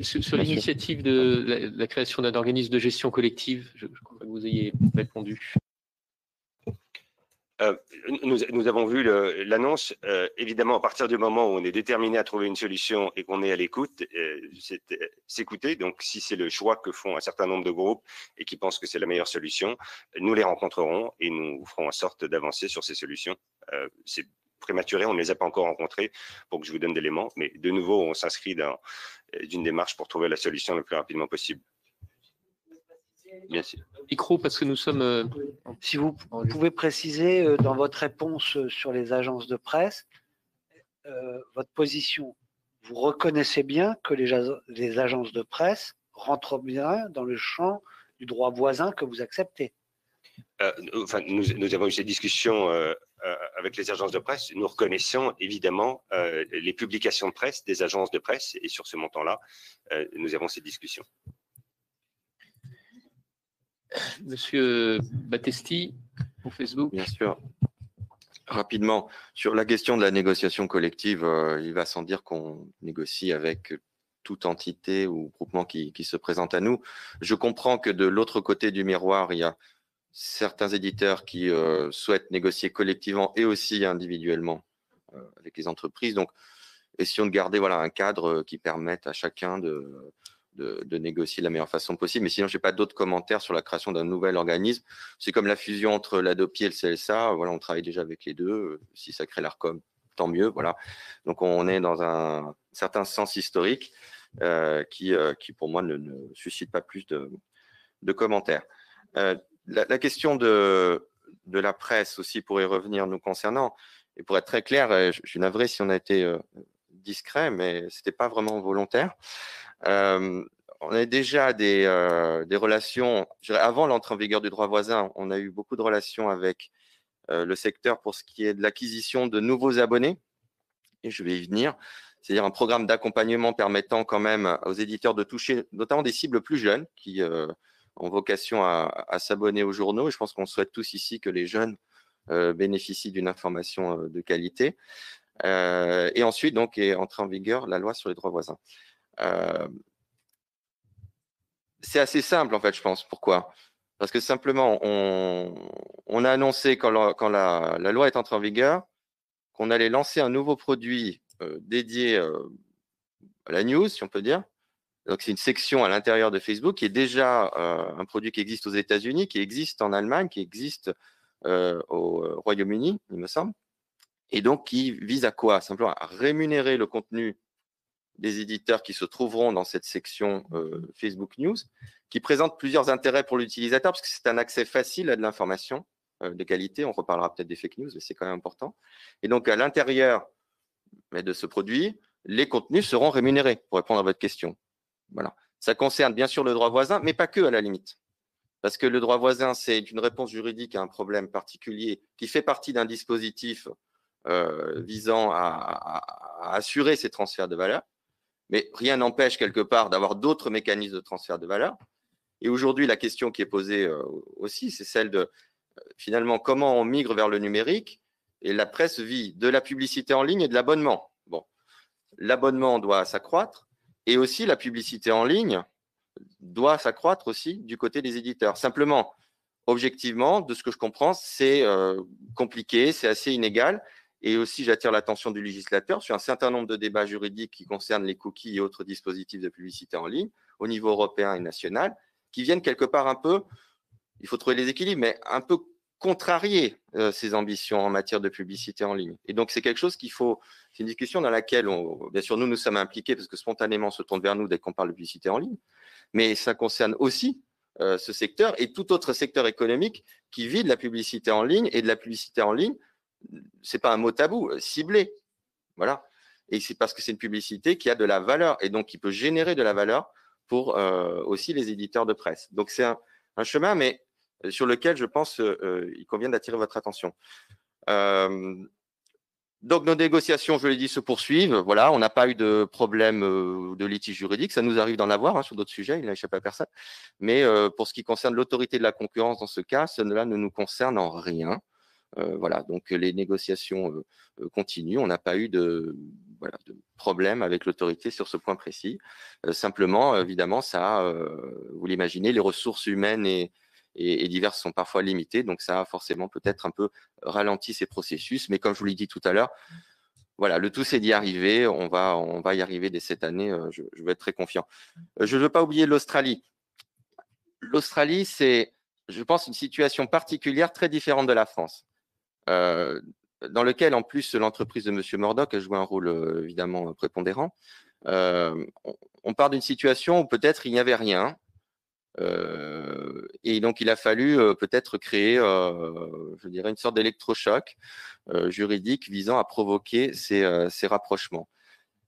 sur l'initiative de la création d'un organisme de gestion collective, je crois que vous ayez répondu. Nous avons vu l'annonce. Évidemment, à partir du moment où on est déterminé à trouver une solution et qu'on est à l'écoute, c'est s'écouter. Donc, si c'est le choix que font un certain nombre de groupes et qui pensent que c'est la meilleure solution, nous les rencontrerons et nous ferons en sorte d'avancer sur ces solutions. C'est prématuré, on ne les a pas encore rencontrés pour que je vous donne d'éléments, mais de nouveau, on s'inscrit dans une démarche pour trouver la solution le plus rapidement possible. Bien sûr. Micro, parce que nous sommes... Si vous pouvez préciser dans votre réponse sur les agences de presse, votre position, vous reconnaissez bien que les agences de presse rentrent bien dans le champ du droit voisin que vous acceptez. Enfin, nous avons eu ces discussions avec les agences de presse. Nous reconnaissons évidemment les publications de presse des agences de presse et sur ce montant-là, nous avons ces discussions. Monsieur Battesti, pour Facebook. Bien sûr. Rapidement, sur la question de la négociation collective, il va sans dire qu'on négocie avec toute entité ou groupement qui se présente à nous. Je comprends que de l'autre côté du miroir, il y a certains éditeurs qui souhaitent négocier collectivement et aussi individuellement avec les entreprises. Donc, essayons de garder un cadre qui permette à chacun de de négocier de la meilleure façon possible. Mais sinon, je n'ai pas d'autres commentaires sur la création d'un nouvel organisme. C'est comme la fusion entre l'ADOPI et le CLSA. Voilà, on travaille déjà avec les deux. Si ça crée l'ARCOM, tant mieux. Voilà. Donc, on est dans un certain sens historique qui, pour moi, ne suscite pas plus de commentaires. La question de la presse aussi, pour y revenir nous concernant, et pour être très clair, je suis navré si on a été discret, mais ce n'était pas vraiment volontaire. On a déjà des relations, je dirais, avant l'entrée en vigueur du droit voisin, on a eu beaucoup de relations avec le secteur pour ce qui est de l'acquisition de nouveaux abonnés, et je vais y venir, c'est-à-dire un programme d'accompagnement permettant quand même aux éditeurs de toucher notamment des cibles plus jeunes qui ont vocation à s'abonner aux journaux, et je pense qu'on souhaite tous ici que les jeunes bénéficient d'une information de qualité. Et ensuite, donc, est entrée en vigueur la loi sur les droits voisins. C'est assez simple, en fait, je pense. Pourquoi? Parce que simplement, on a annoncé quand la loi est entrée en vigueur qu'on allait lancer un nouveau produit dédié à la news, si on peut dire. Donc, c'est une section à l'intérieur de Facebook qui est déjà un produit qui existe aux États-Unis, qui existe en Allemagne, qui existe au Royaume-Uni, il me semble. Et donc, qui vise à quoi? Simplement à rémunérer le contenu des éditeurs qui se trouveront dans cette section Facebook News, qui présente plusieurs intérêts pour l'utilisateur, parce que c'est un accès facile à de l'information de qualité. On reparlera peut-être des fake news, mais c'est quand même important. Et donc, à l'intérieur de ce produit, les contenus seront rémunérés, pour répondre à votre question. Voilà. Ça concerne bien sûr le droit voisin, mais pas que, à la limite. Parce que le droit voisin, c'est une réponse juridique à un problème particulier qui fait partie d'un dispositif visant à assurer ces transferts de valeur. Mais rien n'empêche quelque part d'avoir d'autres mécanismes de transfert de valeur. Et aujourd'hui, la question qui est posée aussi, c'est celle de finalement comment on migre vers le numérique. Et la presse vit de la publicité en ligne et de l'abonnement. Bon, l'abonnement doit s'accroître et aussi la publicité en ligne doit s'accroître aussi du côté des éditeurs. Simplement, objectivement, de ce que je comprends, c'est compliqué, c'est assez inégal. Et aussi, j'attire l'attention du législateur sur un certain nombre de débats juridiques qui concernent les cookies et autres dispositifs de publicité en ligne au niveau européen et national, qui viennent quelque part un peu, il faut trouver les équilibres, mais un peu contrarier ces ambitions en matière de publicité en ligne. Et donc, c'est quelque chose qu'il faut, c'est une discussion dans laquelle, bien sûr, nous sommes impliqués parce que spontanément, on se tourne vers nous dès qu'on parle de publicité en ligne, mais ça concerne aussi ce secteur et tout autre secteur économique qui vit de la publicité en ligne et de la publicité en ligne. C'est pas un mot tabou, ciblé, voilà. Et c'est parce que c'est une publicité qui a de la valeur et donc qui peut générer de la valeur pour aussi les éditeurs de presse. Donc c'est un chemin, mais sur lequel je pense il convient d'attirer votre attention. Donc nos négociations, je l'ai dit, se poursuivent. Voilà, on n'a pas eu de problème de litige juridique. Ça nous arrive d'en avoir sur d'autres sujets, il n'a échappé à personne. Mais pour ce qui concerne l'autorité de la concurrence dans ce cas, cela ne nous concerne en rien. Voilà, donc les négociations continuent. On n'a pas eu de problème avec l'autorité sur ce point précis. Simplement, évidemment, ça, vous l'imaginez, les ressources humaines et diverses sont parfois limitées. Donc, ça a forcément peut-être un peu ralenti ces processus. Mais comme je vous l'ai dit tout à l'heure, voilà, le tout, c'est d'y arriver. On va y arriver dès cette année. Je vais être très confiant. Je ne veux pas oublier l'Australie. L'Australie, c'est, je pense, une situation particulière très différente de la France. Dans lequel, en plus, l'entreprise de M. Murdoch a joué un rôle évidemment prépondérant. On part d'une situation où peut-être il n'y avait rien. Et donc, il a fallu peut-être créer, je dirais, une sorte d'électrochoc juridique visant à provoquer ces rapprochements.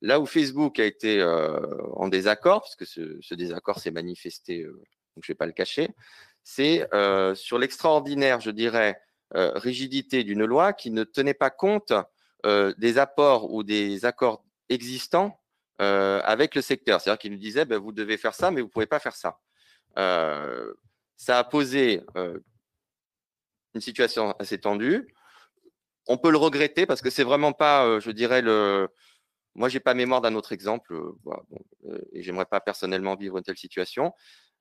Là où Facebook a été en désaccord, parce que ce désaccord s'est manifesté, donc je ne vais pas le cacher, c'est sur l'extraordinaire, je dirais, rigidité d'une loi qui ne tenait pas compte des apports ou des accords existants avec le secteur. C'est-à-dire qu'il nous disait, vous devez faire ça, mais vous ne pouvez pas faire ça. Ça a posé une situation assez tendue. On peut le regretter parce que c'est vraiment pas, je dirais, moi, je n'ai pas mémoire d'un autre exemple et je n'aimerais pas personnellement vivre une telle situation.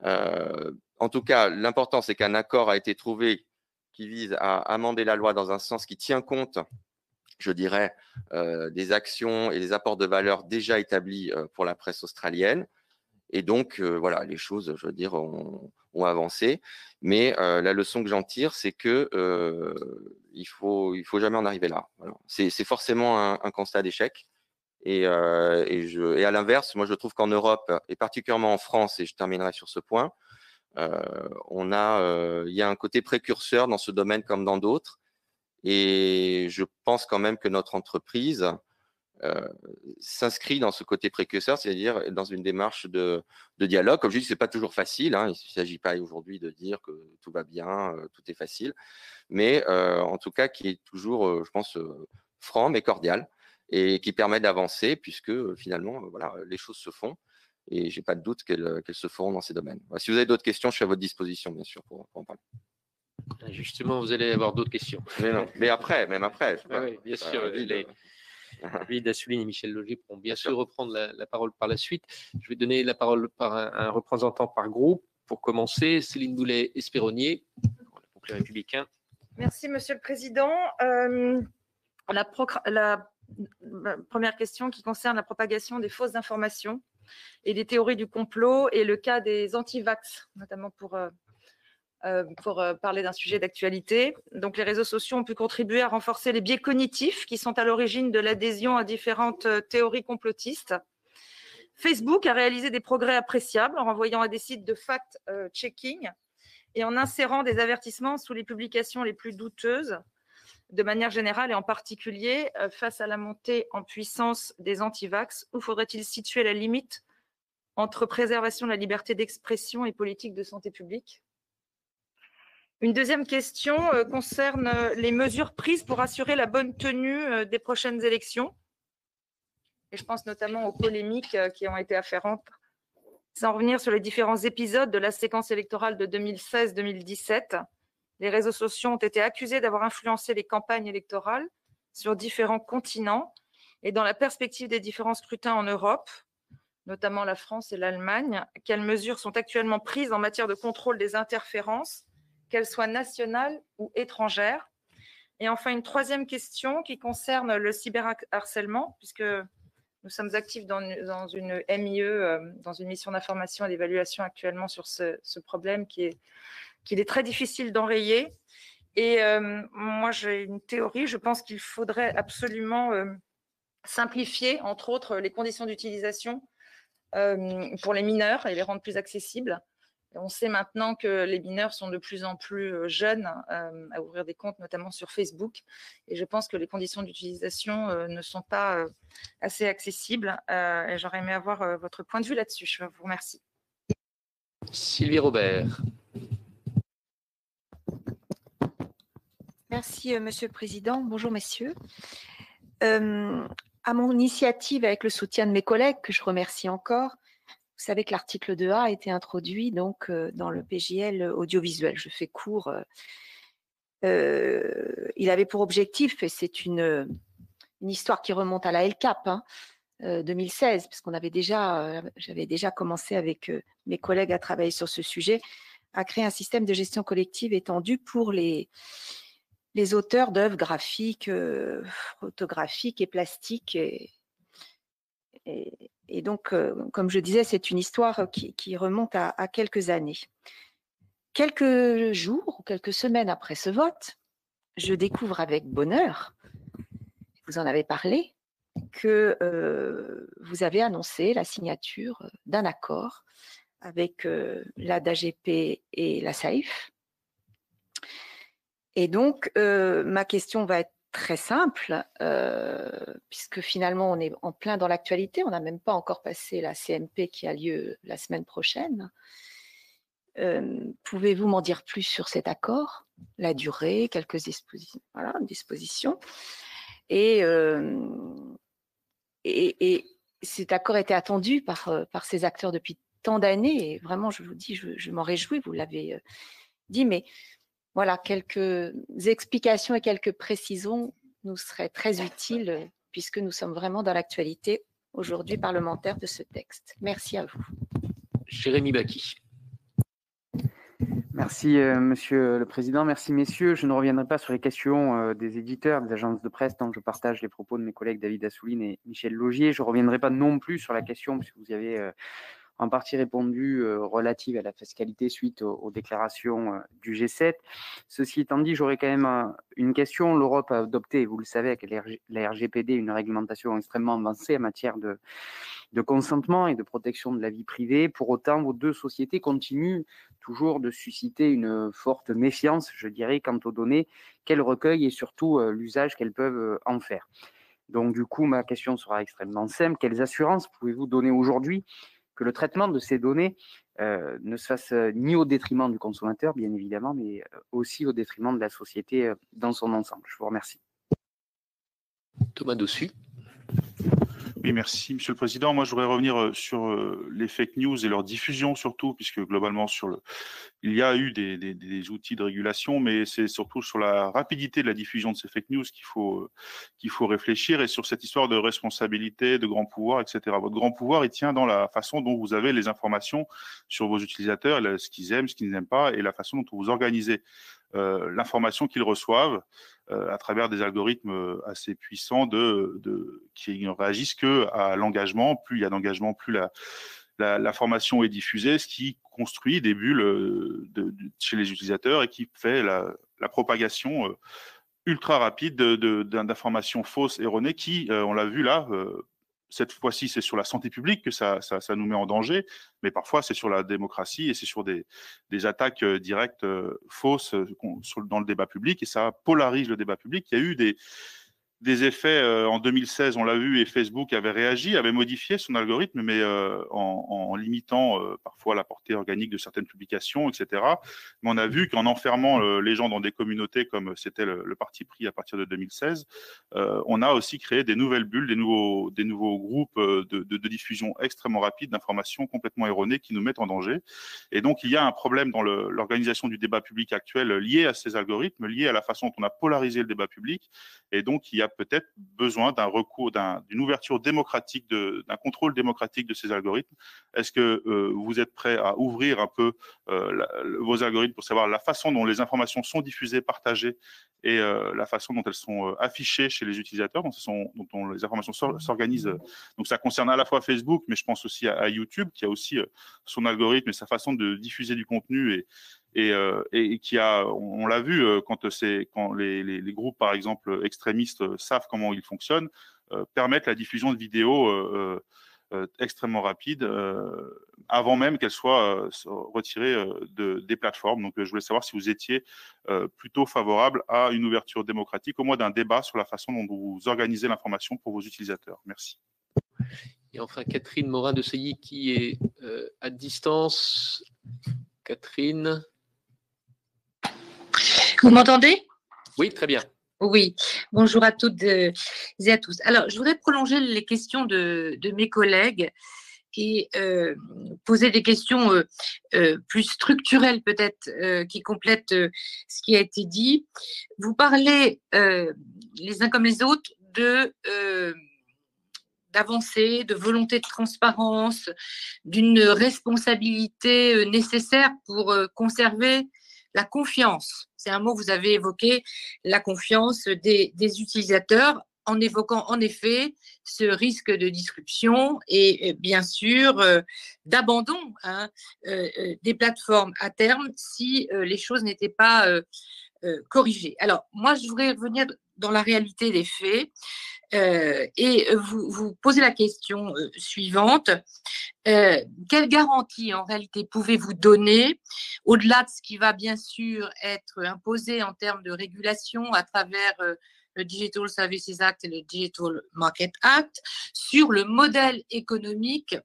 En tout cas, l'important, c'est qu'un accord a été trouvé qui vise à amender la loi dans un sens qui tient compte, je dirais, des actions et des apports de valeur déjà établis pour la presse australienne. Et donc, voilà, les choses, je veux dire, ont avancé. Mais la leçon que j'en tire, c'est que il faut jamais en arriver là. Voilà. C'est forcément un constat d'échec. Et à l'inverse, moi, je trouve qu'en Europe, et particulièrement en France, et je terminerai sur ce point, il y a un côté précurseur dans ce domaine comme dans d'autres. Et je pense quand même que notre entreprise s'inscrit dans ce côté précurseur, c'est-à-dire dans une démarche de dialogue. Comme je dis, c'est pas toujours facile. Hein. Il ne s'agit pas aujourd'hui de dire que tout va bien, tout est facile, mais en tout cas qui est toujours, je pense, franc mais cordial et qui permet d'avancer puisque finalement, voilà, les choses se font. Et j'ai pas de doute qu'elles se feront dans ces domaines. Voilà, si vous avez d'autres questions, je suis à votre disposition, bien sûr, pour en parler. Justement, vous allez avoir d'autres questions. Mais non, mais après, même après. Oui, bien sûr. David Assouline et Michel Logier pourront bien sûr reprendre la parole par la suite. Je vais donner la parole par un représentant par groupe. Pour commencer, Céline Boulet-Espéronnier, pour le groupe Les Républicains. Merci, Monsieur le Président. La première question qui concerne la propagation des fausses informations et des théories du complot et le cas des anti-vax, notamment pour parler d'un sujet d'actualité. Donc, les réseaux sociaux ont pu contribuer à renforcer les biais cognitifs qui sont à l'origine de l'adhésion à différentes théories complotistes. Facebook a réalisé des progrès appréciables en renvoyant à des sites de fact-checking et en insérant des avertissements sous les publications les plus douteuses, de manière générale et en particulier face à la montée en puissance des anti-vax. Où faudrait-il situer la limite entre préservation de la liberté d'expression et politique de santé publique ? Une deuxième question concerne les mesures prises pour assurer la bonne tenue des prochaines élections. Et je pense notamment aux polémiques qui ont été afférentes. Sans revenir sur les différents épisodes de la séquence électorale de 2016-2017, les réseaux sociaux ont été accusés d'avoir influencé les campagnes électorales sur différents continents. Et dans la perspective des différents scrutins en Europe, notamment la France et l'Allemagne, quelles mesures sont actuellement prises en matière de contrôle des interférences, qu'elles soient nationales ou étrangères? Et enfin, une troisième question qui concerne le cyberharcèlement, puisque nous sommes actifs dans une MIE, dans une mission d'information et d'évaluation actuellement sur ce problème qu'il est très difficile d'enrayer. Et moi, j'ai une théorie, je pense qu'il faudrait absolument simplifier, entre autres, les conditions d'utilisation pour les mineurs et les rendre plus accessibles. On sait maintenant que les mineurs sont de plus en plus jeunes à ouvrir des comptes, notamment sur Facebook. Et je pense que les conditions d'utilisation ne sont pas assez accessibles. Et j'aurais aimé avoir votre point de vue là-dessus. Je vous remercie. Sylvie Robert. Merci, Monsieur le Président. Bonjour, messieurs. À mon initiative, avec le soutien de mes collègues, que je remercie encore, vous savez que l'article 2A a été introduit donc, dans le PJL audiovisuel. Je fais court. Il avait pour objectif, et c'est une histoire qui remonte à la LCAP, 2016, parce j'avais déjà commencé avec mes collègues à travailler sur ce sujet, à créer un système de gestion collective étendu pour les auteurs d'œuvres graphiques, photographiques et plastiques. Et donc, comme je disais, c'est une histoire qui remonte à quelques années. Quelques jours ou quelques semaines après ce vote, je découvre avec bonheur, vous en avez parlé, que vous avez annoncé la signature d'un accord avec la DAGP et la SAIF. Et donc, ma question va être très simple, puisque finalement, on est en plein dans l'actualité. On n'a même pas encore passé la CMP qui a lieu la semaine prochaine. Pouvez-vous m'en dire plus sur cet accord, la durée, quelques dispositions et cet accord était attendu par ces acteurs depuis tant d'années. Et vraiment, je vous dis, je m'en réjouis, vous l'avez dit, mais voilà, quelques explications et quelques précisions nous seraient très utiles puisque nous sommes vraiment dans l'actualité aujourd'hui parlementaire de ce texte. Merci à vous. Jérémy Bacchi. Merci, Monsieur le Président. Merci, messieurs. Je ne reviendrai pas sur les questions des éditeurs, des agences de presse, tant que je partage les propos de mes collègues David Assouline et Michel Logier. Je ne reviendrai pas non plus sur la question, puisque vous y avez en partie répondu relative à la fiscalité suite aux déclarations du G7. Ceci étant dit, j'aurais quand même une question. L'Europe a adopté, vous le savez, avec la RGPD, une réglementation extrêmement avancée en matière de consentement et de protection de la vie privée. Pour autant, vos deux sociétés continuent toujours de susciter une forte méfiance, je dirais, quant aux données qu'elles recueillent et surtout l'usage qu'elles peuvent en faire. Donc, du coup, ma question sera extrêmement simple. Quelles assurances pouvez-vous donner aujourd'hui que le traitement de ces données ne se fasse ni au détriment du consommateur, bien évidemment, mais aussi au détriment de la société dans son ensemble? Je vous remercie. Thomas Dossus. Oui, merci, Monsieur le Président. Moi, je voudrais revenir sur les fake news et leur diffusion surtout, puisque globalement, il y a eu des outils de régulation, mais c'est surtout sur la rapidité de la diffusion de ces fake news qu'il faut réfléchir, et sur cette histoire de responsabilité, de grand pouvoir, etc. Votre grand pouvoir, il tient dans la façon dont vous avez les informations sur vos utilisateurs, ce qu'ils aiment, ce qu'ils n'aiment pas, et la façon dont vous organisez l'information qu'ils reçoivent à travers des algorithmes assez puissants qui ne réagissent qu'à l'engagement. Plus il y a d'engagement, plus l'information est diffusée, ce qui construit des bulles chez les utilisateurs et qui fait la propagation ultra rapide d'informations fausses, erronées, qui, on l'a vu là, cette fois-ci, c'est sur la santé publique que ça nous met en danger, mais parfois c'est sur la démocratie et c'est sur des attaques directes fausses dans le débat public, et ça polarise le débat public. Il y a eu des effets en 2016, on l'a vu, et Facebook avait réagi, avait modifié son algorithme, mais en limitant parfois la portée organique de certaines publications, etc. Mais on a vu qu'en enfermant les gens dans des communautés, comme c'était le parti pris à partir de 2016, on a aussi créé des nouvelles bulles, des nouveaux groupes de diffusion extrêmement rapide d'informations complètement erronées qui nous mettent en danger. Et donc, il y a un problème dans l'organisation du débat public actuel lié à ces algorithmes, lié à la façon dont on a polarisé le débat public. Et donc, il y a peut-être besoin d'un recours, d'une ouverture démocratique, d'un contrôle démocratique de ces algorithmes. Est-ce que vous êtes prêt à ouvrir un peu vos algorithmes pour savoir la façon dont les informations sont diffusées, partagées, et la façon dont elles sont affichées chez les utilisateurs, dont les informations s'organisent? Donc ça concerne à la fois Facebook, mais je pense aussi à YouTube, qui a aussi son algorithme et sa façon de diffuser du contenu, et qui a, on l'a vu, quand les groupes, par exemple, extrémistes savent comment ils fonctionnent, permettent la diffusion de vidéos extrêmement rapides avant même qu'elles soient retirées des plateformes. Donc, je voulais savoir si vous étiez plutôt favorable à une ouverture démocratique, au moins d'un débat sur la façon dont vous organisez l'information pour vos utilisateurs. Merci. Et enfin, Catherine Morin-Desailly, qui est à distance. Catherine. Vous m'entendez? Oui, très bien. Oui, bonjour à toutes et à tous. Alors, je voudrais prolonger les questions de mes collègues et poser des questions plus structurelles peut-être, qui complètent ce qui a été dit. Vous parlez les uns comme les autres d'avancer, de volonté de transparence, d'une responsabilité nécessaire pour conserver la confiance. C'est un mot que vous avez évoqué, la confiance des utilisateurs, en évoquant en effet ce risque de disruption et bien sûr d'abandon des plateformes à terme si les choses n'étaient pas corrigées. Alors, moi, je voudrais revenir dans la réalité des faits et vous poser la question suivante. Quelle garantie en réalité pouvez-vous donner, au-delà de ce qui va bien sûr être imposé en termes de régulation à travers le Digital Services Act et le Digital Market Act, sur le modèle économique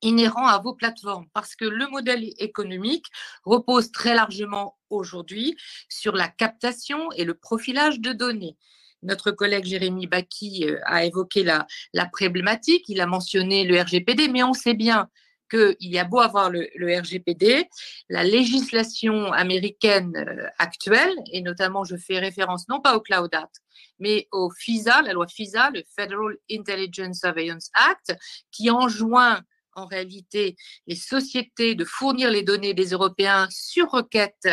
inhérent à vos plateformes? Parce que le modèle économique repose très largement aujourd'hui sur la captation et le profilage de données. Notre collègue Jérémy Bacchi a évoqué la problématique, il a mentionné le RGPD, mais on sait bien qu'il y a beau avoir le RGPD, la législation américaine actuelle, et notamment je fais référence non pas au Cloud Act, mais au FISA, la loi FISA, le Federal Intelligence Surveillance Act, qui enjoint en réalité les sociétés de fournir les données des Européens sur requête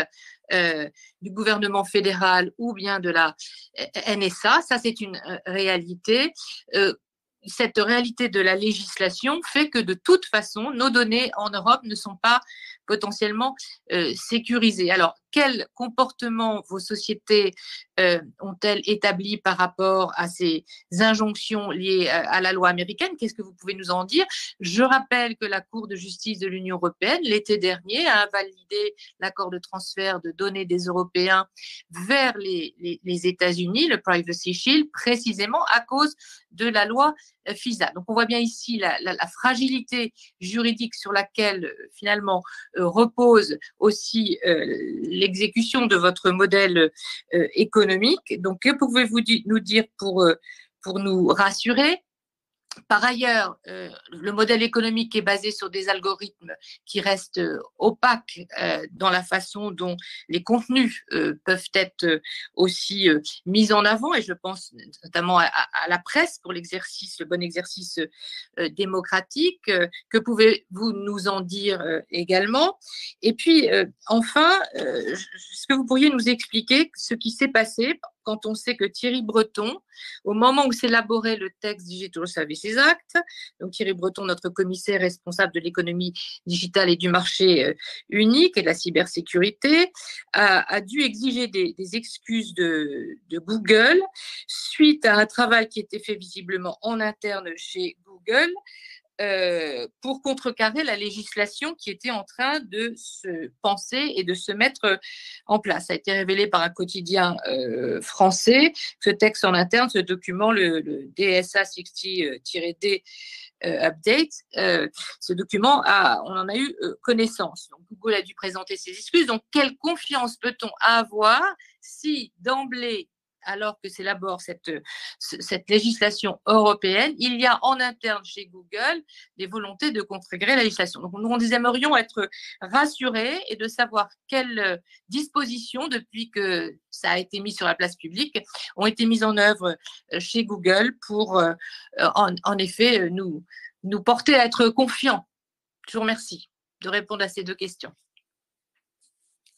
du gouvernement fédéral ou bien de la NSA. Ça, c'est une réalité. cette réalité de la législation fait que de toute façon, nos données en Europe ne sont pas potentiellement sécurisées. Alors, quel comportement vos sociétés ont-elles établi par rapport à ces injonctions liées à la loi américaine? Qu'est-ce que vous pouvez nous en dire? Je rappelle que la Cour de justice de l'Union européenne, l'été dernier, a invalidé l'accord de transfert de données des Européens vers les États-Unis, le Privacy Shield, précisément à cause de la loi FISA. Donc, on voit bien ici la fragilité juridique sur laquelle, finalement, repose aussi l'exécution de votre modèle économique. Donc, que pouvez-vous nous dire pour nous rassurer? Par ailleurs, le modèle économique est basé sur des algorithmes qui restent opaques dans la façon dont les contenus peuvent être aussi mis en avant, et je pense notamment à la presse pour le bon exercice démocratique. Que pouvez-vous nous en dire également? Et puis, enfin, est-ce que vous pourriez nous expliquer ce qui s'est passé quand on sait que Thierry Breton, au moment où s'élaborait le texte Digital Services Act, donc Thierry Breton, notre commissaire responsable de l'économie digitale et du marché unique et de la cybersécurité, a dû exiger des excuses de Google suite à un travail qui était fait visiblement en interne chez Google pour contrecarrer la législation qui était en train de se penser et de se mettre en place. Ça a été révélé par un quotidien français. Ce texte en interne, ce document, le DSA 60-D Update, ce document, on en a eu connaissance. Donc, Google a dû présenter ses excuses. Donc, quelle confiance peut-on avoir si d'emblée, alors que s'élabore cette législation européenne, il y a en interne chez Google des volontés de contrecarrer la législation. Donc, nous aimerions être rassurés et de savoir quelles dispositions, depuis que ça a été mis sur la place publique, ont été mises en œuvre chez Google pour, en effet, nous porter à être confiants. Je vous remercie de répondre à ces deux questions.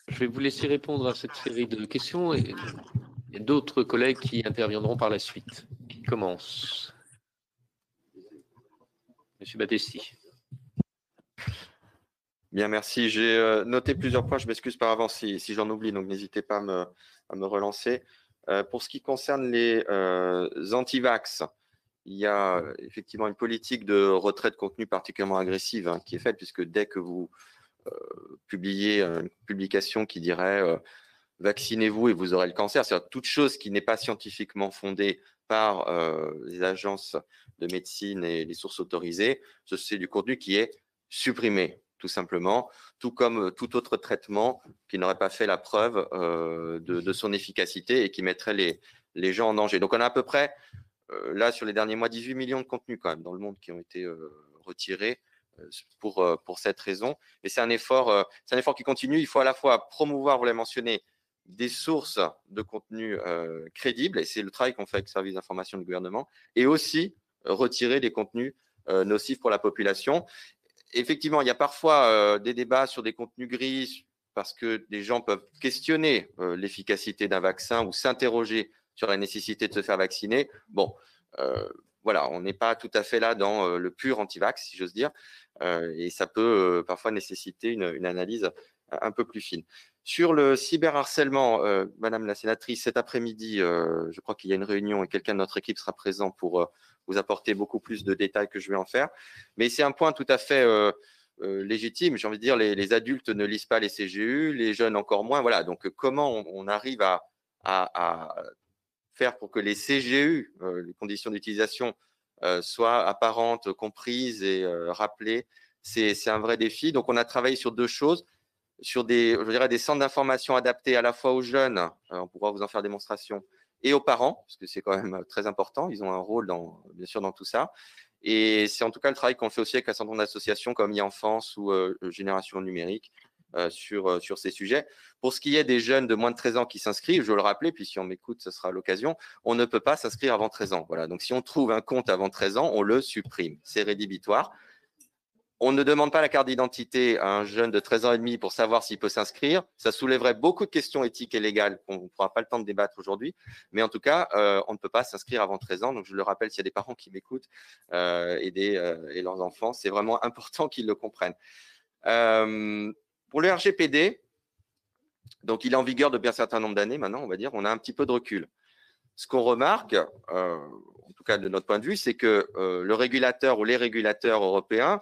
Je vais vous laisser répondre à cette série de questions et il y a d'autres collègues qui interviendront par la suite. Qui commence? Monsieur Battesti. Bien, merci. J'ai noté plusieurs points. Je m'excuse par avance si j'en oublie, donc n'hésitez pas à me relancer. Pour ce qui concerne les anti-vax, il y a effectivement une politique de retrait de contenu particulièrement agressive qui est faite, puisque dès que vous publiez une publication qui dirait vaccinez-vous et vous aurez le cancer, c'est-à-dire toute chose qui n'est pas scientifiquement fondée par les agences de médecine et les sources autorisées, c'est du contenu qui est supprimé, tout simplement, tout comme tout autre traitement qui n'aurait pas fait la preuve de son efficacité et qui mettrait les gens en danger. Donc on a à peu près, là sur les derniers mois, 18 millions de contenus quand même dans le monde qui ont été retirés pour cette raison. Mais c'est un effort qui continue. Il faut à la fois promouvoir, vous l'avez mentionné, des sources de contenu crédibles, et c'est le travail qu'on fait avec le service d'information du gouvernement, et aussi retirer des contenus nocifs pour la population. Effectivement, il y a parfois des débats sur des contenus gris parce que des gens peuvent questionner l'efficacité d'un vaccin ou s'interroger sur la nécessité de se faire vacciner. Bon, voilà, on n'est pas tout à fait là dans le pur anti-vax, si j'ose dire, et ça peut parfois nécessiter une analyse un peu plus fine. Sur le cyberharcèlement, Madame la sénatrice, cet après-midi, je crois qu'il y a une réunion et quelqu'un de notre équipe sera présent pour vous apporter beaucoup plus de détails que je vais en faire. Mais c'est un point tout à fait légitime. J'ai envie de dire, les adultes ne lisent pas les CGU, les jeunes encore moins. Voilà, donc comment on arrive à faire pour que les CGU, les conditions d'utilisation, soient apparentes, comprises et rappelées, c'est un vrai défi. Donc on a travaillé sur deux choses. Sur des centres d'information adaptés à la fois aux jeunes, on pourra vous en faire démonstration, et aux parents, parce que c'est quand même très important, ils ont un rôle bien sûr dans tout ça. Et c'est en tout cas le travail qu'on fait aussi avec un certain nombre d'associations comme e-enfance ou Génération Numérique sur ces sujets. Pour ce qui est des jeunes de moins de 13 ans qui s'inscrivent, je veux le rappeler, puis si on m'écoute, ce sera l'occasion, on ne peut pas s'inscrire avant 13 ans. Voilà. Donc si on trouve un compte avant 13 ans, on le supprime. C'est rédhibitoire. On ne demande pas la carte d'identité à un jeune de 13 ans et demi pour savoir s'il peut s'inscrire. Ça soulèverait beaucoup de questions éthiques et légales qu'on ne pourra pas le temps de débattre aujourd'hui. Mais en tout cas, on ne peut pas s'inscrire avant 13 ans. Donc, je le rappelle, s'il y a des parents qui m'écoutent et leurs enfants, c'est vraiment important qu'ils le comprennent. Pour le RGPD, donc il est en vigueur depuis un certain nombre d'années maintenant, on va dire, on a un petit peu de recul. Ce qu'on remarque, en tout cas de notre point de vue, c'est que le régulateur ou les régulateurs européens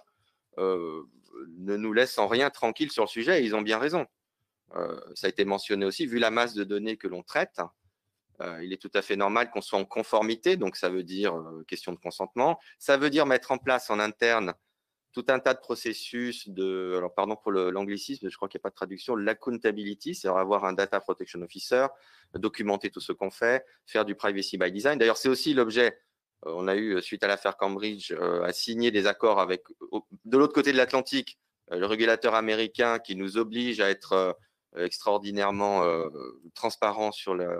ne nous laissent en rien tranquilles sur le sujet, et ils ont bien raison. Ça a été mentionné aussi, vu la masse de données que l'on traite, il est tout à fait normal qu'on soit en conformité, donc ça veut dire question de consentement, ça veut dire mettre en place en interne tout un tas de processus de, alors pardon pour l'anglicisme, je crois qu'il n'y a pas de traduction, l'accountability, c'est-à-dire avoir un data protection officer, documenter tout ce qu'on fait, faire du privacy by design. D'ailleurs, c'est aussi l'objet, on a eu, suite à l'affaire Cambridge, à signer des accords avec, de l'autre côté de l'Atlantique, le régulateur américain qui nous oblige à être extraordinairement transparent sur la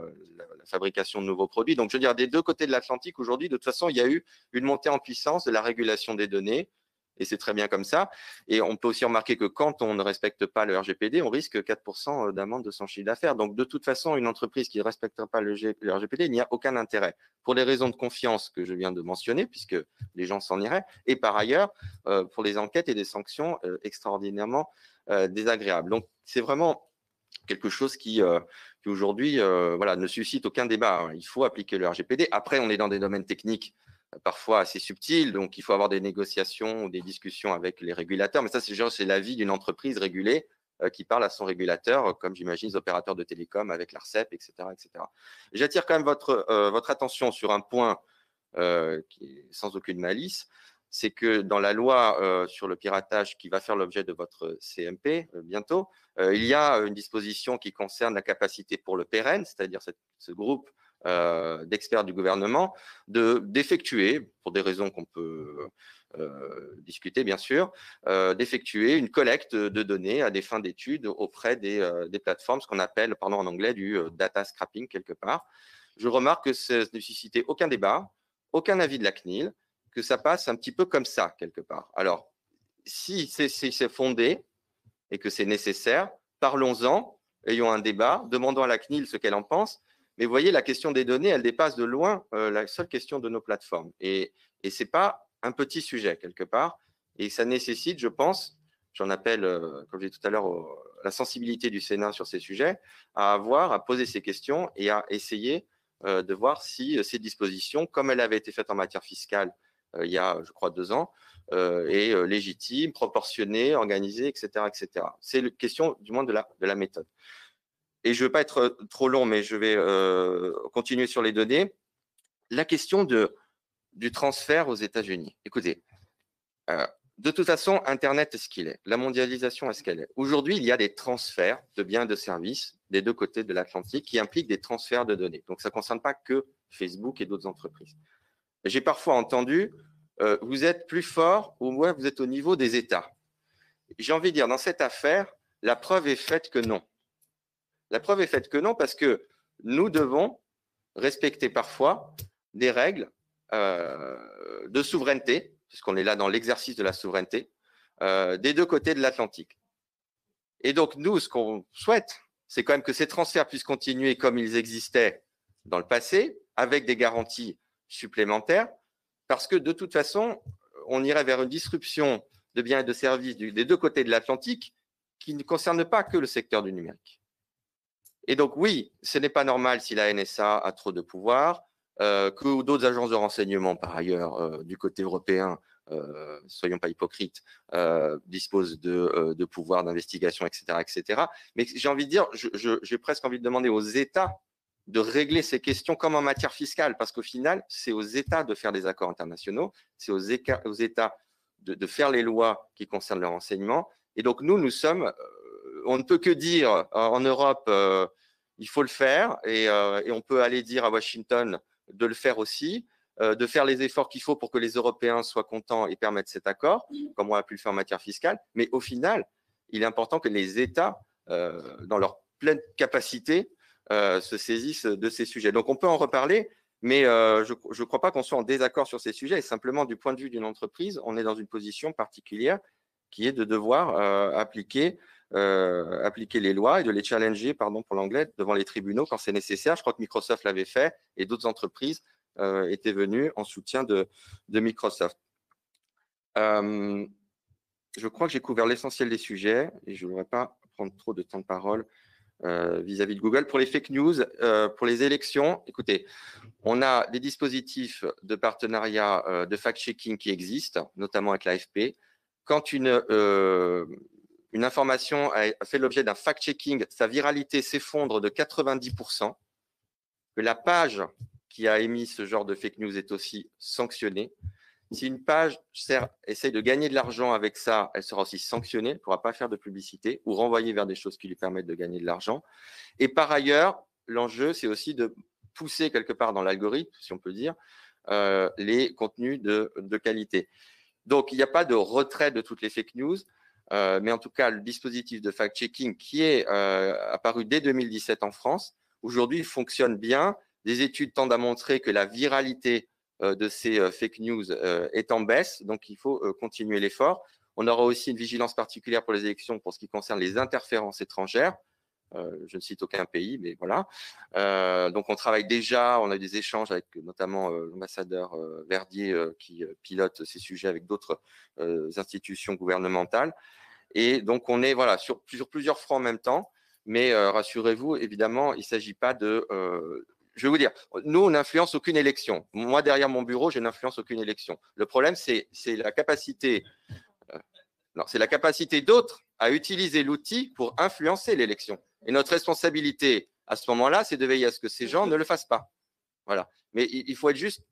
fabrication de nouveaux produits. Donc, je veux dire, des deux côtés de l'Atlantique, aujourd'hui, de toute façon, il y a eu une montée en puissance de la régulation des données, et c'est très bien comme ça. Et on peut aussi remarquer que quand on ne respecte pas le RGPD, on risque 4% d'amende de son chiffre d'affaires. Donc, de toute façon, une entreprise qui ne respectera pas le RGPD, il n'y a aucun intérêt. Pour les raisons de confiance que je viens de mentionner, puisque les gens s'en iraient, et par ailleurs, pour les enquêtes et des sanctions extraordinairement désagréables. Donc, c'est vraiment quelque chose qui aujourd'hui voilà, ne suscite aucun débat. Il faut appliquer le RGPD. Après, on est dans des domaines techniques parfois assez subtil, donc il faut avoir des négociations ou des discussions avec les régulateurs, mais ça c'est l'avis d'une entreprise régulée qui parle à son régulateur, comme j'imagine les opérateurs de télécom avec l'ARCEP, etc. etc. J'attire quand même votre attention sur un point qui est sans aucune malice, c'est que dans la loi sur le piratage qui va faire l'objet de votre CMP bientôt, il y a une disposition qui concerne la capacité pour le PEREN, c'est-à-dire ce groupe d'experts du gouvernement, d'effectuer, pour des raisons qu'on peut discuter bien sûr, d'effectuer une collecte de données à des fins d'études auprès des plateformes, ce qu'on appelle pardon, en anglais du data scrapping quelque part. Je remarque que ça ne suscitait aucun débat, aucun avis de la CNIL, que ça passe un petit peu comme ça quelque part. Alors, si c'est fondé et que c'est nécessaire, parlons-en, ayons un débat, demandons à la CNIL ce qu'elle en pense. Mais vous voyez, la question des données, elle dépasse de loin la seule question de nos plateformes. Et ce n'est pas un petit sujet, quelque part. Et ça nécessite, je pense, j'en appelle, comme j'ai dit tout à l'heure, la sensibilité du Sénat sur ces sujets, à poser ces questions et à essayer de voir si ces dispositions, comme elles avaient été faites en matière fiscale il y a, je crois, 2 ans, est légitime, proportionnée, organisée, etc. etc. C'est une question, du moins, de la méthode. Et je ne veux pas être trop long, mais je vais continuer sur les données. La question du transfert aux États-Unis. Écoutez, de toute façon, Internet est ce qu'il est. La mondialisation est ce qu'elle est. Aujourd'hui, il y a des transferts de biens et de services des deux côtés de l'Atlantique qui impliquent des transferts de données. Donc, ça ne concerne pas que Facebook et d'autres entreprises. J'ai parfois entendu, vous êtes plus fort ou ouais, vous êtes au niveau des États. J'ai envie de dire, dans cette affaire, la preuve est faite que non. La preuve est faite que non, parce que nous devons respecter parfois des règles de souveraineté, puisqu'on est là dans l'exercice de la souveraineté, des deux côtés de l'Atlantique. Et donc, nous, ce qu'on souhaite, c'est quand même que ces transferts puissent continuer comme ils existaient dans le passé, avec des garanties supplémentaires, parce que de toute façon, on irait vers une disruption de biens et de services des deux côtés de l'Atlantique qui ne concerne pas que le secteur du numérique. Et donc, oui, ce n'est pas normal si la NSA a trop de pouvoir, que d'autres agences de renseignement, par ailleurs, du côté européen, soyons pas hypocrites, disposent de pouvoirs d'investigation, etc., etc. Mais j'ai envie de dire, j'ai presque envie de demander aux États de régler ces questions comme en matière fiscale, parce qu'au final, c'est aux États de faire des accords internationaux, c'est aux États de faire les lois qui concernent le renseignement. Et donc, nous sommes, on ne peut que dire en Europe, il faut le faire, et on peut aller dire à Washington de le faire aussi, de faire les efforts qu'il faut pour que les Européens soient contents et permettent cet accord, comme on a pu le faire en matière fiscale. Mais au final, il est important que les États, dans leur pleine capacité, se saisissent de ces sujets. Donc, on peut en reparler, mais je ne crois pas qu'on soit en désaccord sur ces sujets. Et simplement, du point de vue d'une entreprise, on est dans une position particulière qui est de devoir appliquer les lois et de les challenger, pardon pour l'anglais, devant les tribunaux quand c'est nécessaire. Je crois que Microsoft l'avait fait et d'autres entreprises étaient venues en soutien de Microsoft. Je crois que j'ai couvert l'essentiel des sujets et je ne voudrais pas prendre trop de temps de parole vis-à-vis de Google. Pour les fake news, pour les élections, écoutez, on a des dispositifs de partenariat de fact-checking qui existent, notamment avec l'AFP. Quand une information a fait l'objet d'un fact-checking, sa viralité s'effondre de 90%, que la page qui a émis ce genre de fake news est aussi sanctionnée. Si une page essaye de gagner de l'argent avec ça, elle sera aussi sanctionnée, elle ne pourra pas faire de publicité ou renvoyer vers des choses qui lui permettent de gagner de l'argent. Et par ailleurs, l'enjeu, c'est aussi de pousser quelque part dans l'algorithme, si on peut dire, les contenus de qualité. Donc, il n'y a pas de retrait de toutes les fake news, mais en tout cas, le dispositif de fact-checking qui est apparu dès 2017 en France, aujourd'hui, fonctionne bien. Des études tendent à montrer que la viralité de ces fake news est en baisse, donc il faut continuer l'effort. On aura aussi une vigilance particulière pour les élections pour ce qui concerne les interférences étrangères. Je ne cite aucun pays, mais voilà. Donc on travaille déjà, on a eu des échanges avec notamment l'ambassadeur Verdier qui pilote ces sujets avec d'autres institutions gouvernementales. Et donc on est voilà, sur plusieurs fronts en même temps, mais rassurez-vous, évidemment, il ne s'agit pas de… je vais vous dire, nous, on n'influence aucune élection. Moi, derrière mon bureau, je n'influence aucune élection. Le problème, c'est la capacité, c'est la capacité d'autres à utiliser l'outil pour influencer l'élection. Et notre responsabilité, à ce moment-là, c'est de veiller à ce que ces gens ne le fassent pas. Voilà. Mais il faut être juste…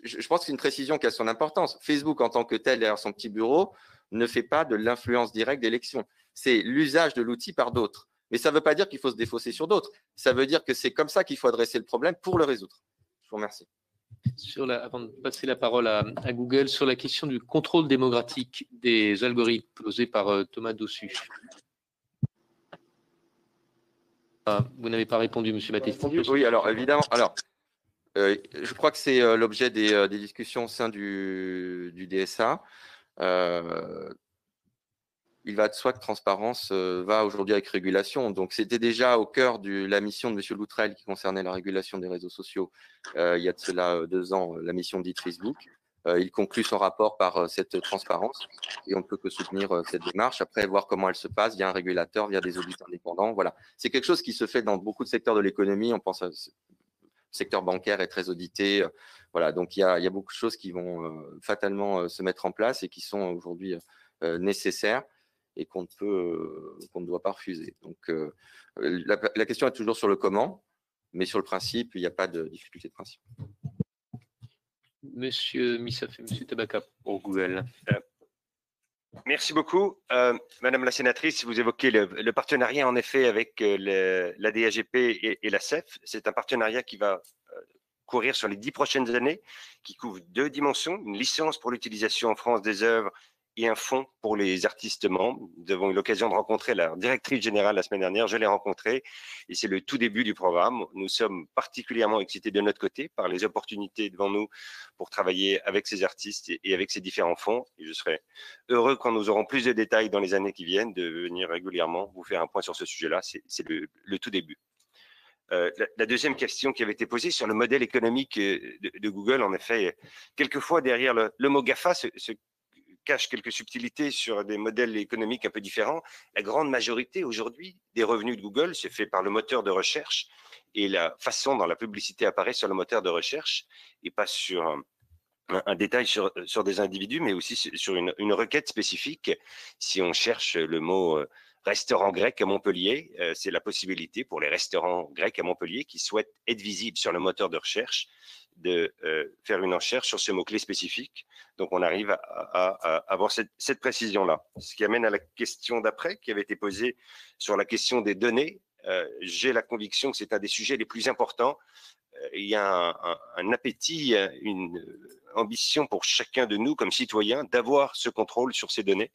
Je pense que c'est une précision qui a son importance. Facebook, en tant que tel, derrière son petit bureau, ne fait pas de l'influence directe d'élection. C'est l'usage de l'outil par d'autres. Mais ça ne veut pas dire qu'il faut se défausser sur d'autres. Ça veut dire que c'est comme ça qu'il faut adresser le problème pour le résoudre. Je vous remercie. Avant de passer la parole à Google, sur la question du contrôle démocratique des algorithmes posé par Thomas Dossus. Vous n'avez pas répondu, M. Baptiste. Oui, alors évidemment. Alors, je crois que c'est l'objet des discussions au sein du DSA. Il va de soi que transparence va aujourd'hui avec régulation. Donc, c'était déjà au cœur de la mission de M. Loutrel qui concernait la régulation des réseaux sociaux il y a de cela 2 ans, la mission dite Facebook. Il conclut son rapport par cette transparence et on ne peut que soutenir cette démarche. Après, voir comment elle se passe via un régulateur, via des audits indépendants. Voilà. C'est quelque chose qui se fait dans beaucoup de secteurs de l'économie. On pense à le secteur bancaire est très audité. Voilà. Donc, il y a beaucoup de choses qui vont fatalement se mettre en place et qui sont aujourd'hui nécessaires et qu'on ne doit pas refuser. Donc, la question est toujours sur le comment, mais sur le principe, il n'y a pas de difficulté de principe. Monsieur Missaf et Monsieur Tabaka pour Google. Merci beaucoup. Madame la sénatrice, vous évoquez le partenariat en effet avec la DAGP et la CEF. C'est un partenariat qui va courir sur les 10 prochaines années, qui couvre 2 dimensions, une licence pour l'utilisation en France des œuvres et un fonds pour les artistes membres. Nous avons eu l'occasion de rencontrer la directrice générale la semaine dernière, je l'ai rencontrée, et c'est le tout début du programme. Nous sommes particulièrement excités de notre côté par les opportunités devant nous pour travailler avec ces artistes et avec ces différents fonds. Et je serai heureux quand nous aurons plus de détails dans les années qui viennent de venir régulièrement vous faire un point sur ce sujet-là. C'est le tout début. La deuxième question qui avait été posée sur le modèle économique de Google, en effet, quelquefois derrière le mot GAFA se cache quelques subtilités sur des modèles économiques un peu différents. La grande majorité aujourd'hui des revenus de Google se fait par le moteur de recherche et la façon dont la publicité apparaît sur le moteur de recherche et pas sur un détail sur des individus, mais aussi sur une requête spécifique. Si on cherche le mot restaurant grec à Montpellier, c'est la possibilité pour les restaurants grecs à Montpellier qui souhaitent être visibles sur le moteur de recherche de faire une recherche sur ce mot-clé spécifique. Donc, on arrive à avoir cette précision-là. Ce qui amène à la question d'après, qui avait été posée sur la question des données. J'ai la conviction que c'est un des sujets les plus importants. Il y a un appétit, une ambition pour chacun de nous comme citoyens d'avoir ce contrôle sur ces données.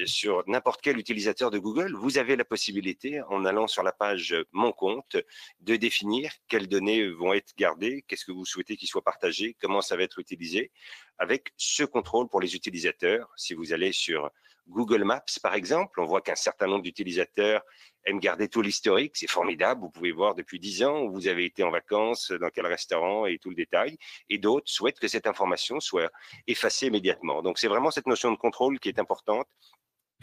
Sur n'importe quel utilisateur de Google, vous avez la possibilité, en allant sur la page Mon compte, de définir quelles données vont être gardées, qu'est-ce que vous souhaitez qu'il soit partagé, comment ça va être utilisé. avec ce contrôle pour les utilisateurs. Si vous allez sur Google Maps, par exemple, on voit qu'un certain nombre d'utilisateurs aiment garder tout l'historique. C'est formidable. Vous pouvez voir depuis 10 ans où vous avez été en vacances, dans quel restaurant et tout le détail. Et d'autres souhaitent que cette information soit effacée immédiatement. Donc, c'est vraiment cette notion de contrôle qui est importante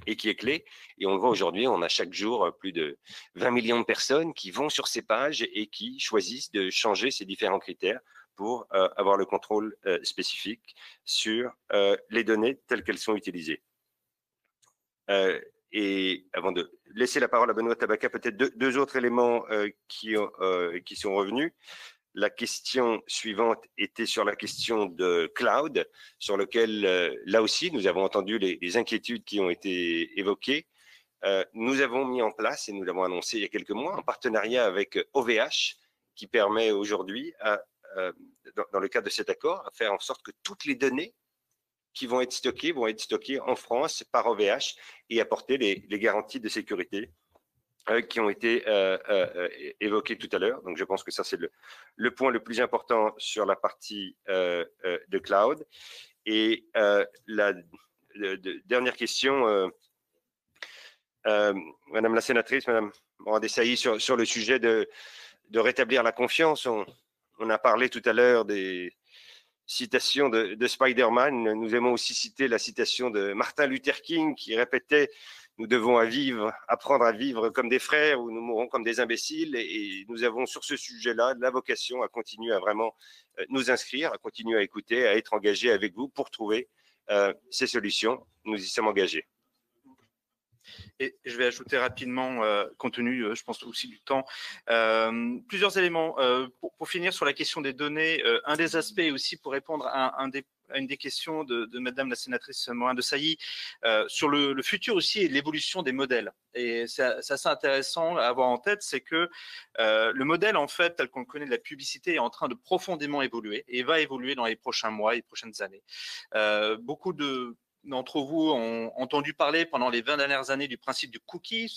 et qui est clé. Et on le voit aujourd'hui, on a chaque jour plus de 20 millions de personnes qui vont sur ces pages et qui choisissent de changer ces différents critères pour avoir le contrôle spécifique sur les données telles qu'elles sont utilisées. Et avant de laisser la parole à Benoît Tabaka, peut-être deux autres éléments qui sont revenus. La question suivante était sur la question de cloud, sur lequel, là aussi, nous avons entendu les inquiétudes qui ont été évoquées. Nous avons mis en place, et nous l'avons annoncé il y a quelques mois, un partenariat avec OVH qui permet aujourd'hui, dans le cadre de cet accord, à faire en sorte que toutes les données qui vont être stockées en France par OVH et apporter les garanties de sécurité qui ont été évoqués tout à l'heure. Donc, je pense que ça, c'est le point le plus important sur la partie de cloud. Et la dernière question, Madame la sénatrice, Madame Morin-Desailly, sur le sujet de rétablir la confiance. On a parlé tout à l'heure des citations de Spider-Man. Nous aimons aussi citer la citation de Martin Luther King qui répétait: nous devons apprendre à vivre comme des frères ou nous mourrons comme des imbéciles. Et nous avons sur ce sujet-là la vocation à continuer à vraiment nous inscrire, à continuer à écouter, à être engagés avec vous pour trouver ces solutions. Nous y sommes engagés. Et je vais ajouter rapidement, compte tenu, je pense aussi du temps, plusieurs éléments. Pour finir sur la question des données, un des aspects aussi pour répondre à une des questions de Madame la sénatrice Morin-Desailly, sur le futur aussi et l'évolution des modèles. Et c'est assez intéressant à avoir en tête, c'est que le modèle, en fait, tel qu'on le connaît de la publicité, est en train de profondément évoluer et va évoluer dans les prochains mois et les prochaines années. Beaucoup d'entre vous ont entendu parler pendant les 20 dernières années du principe du cookie,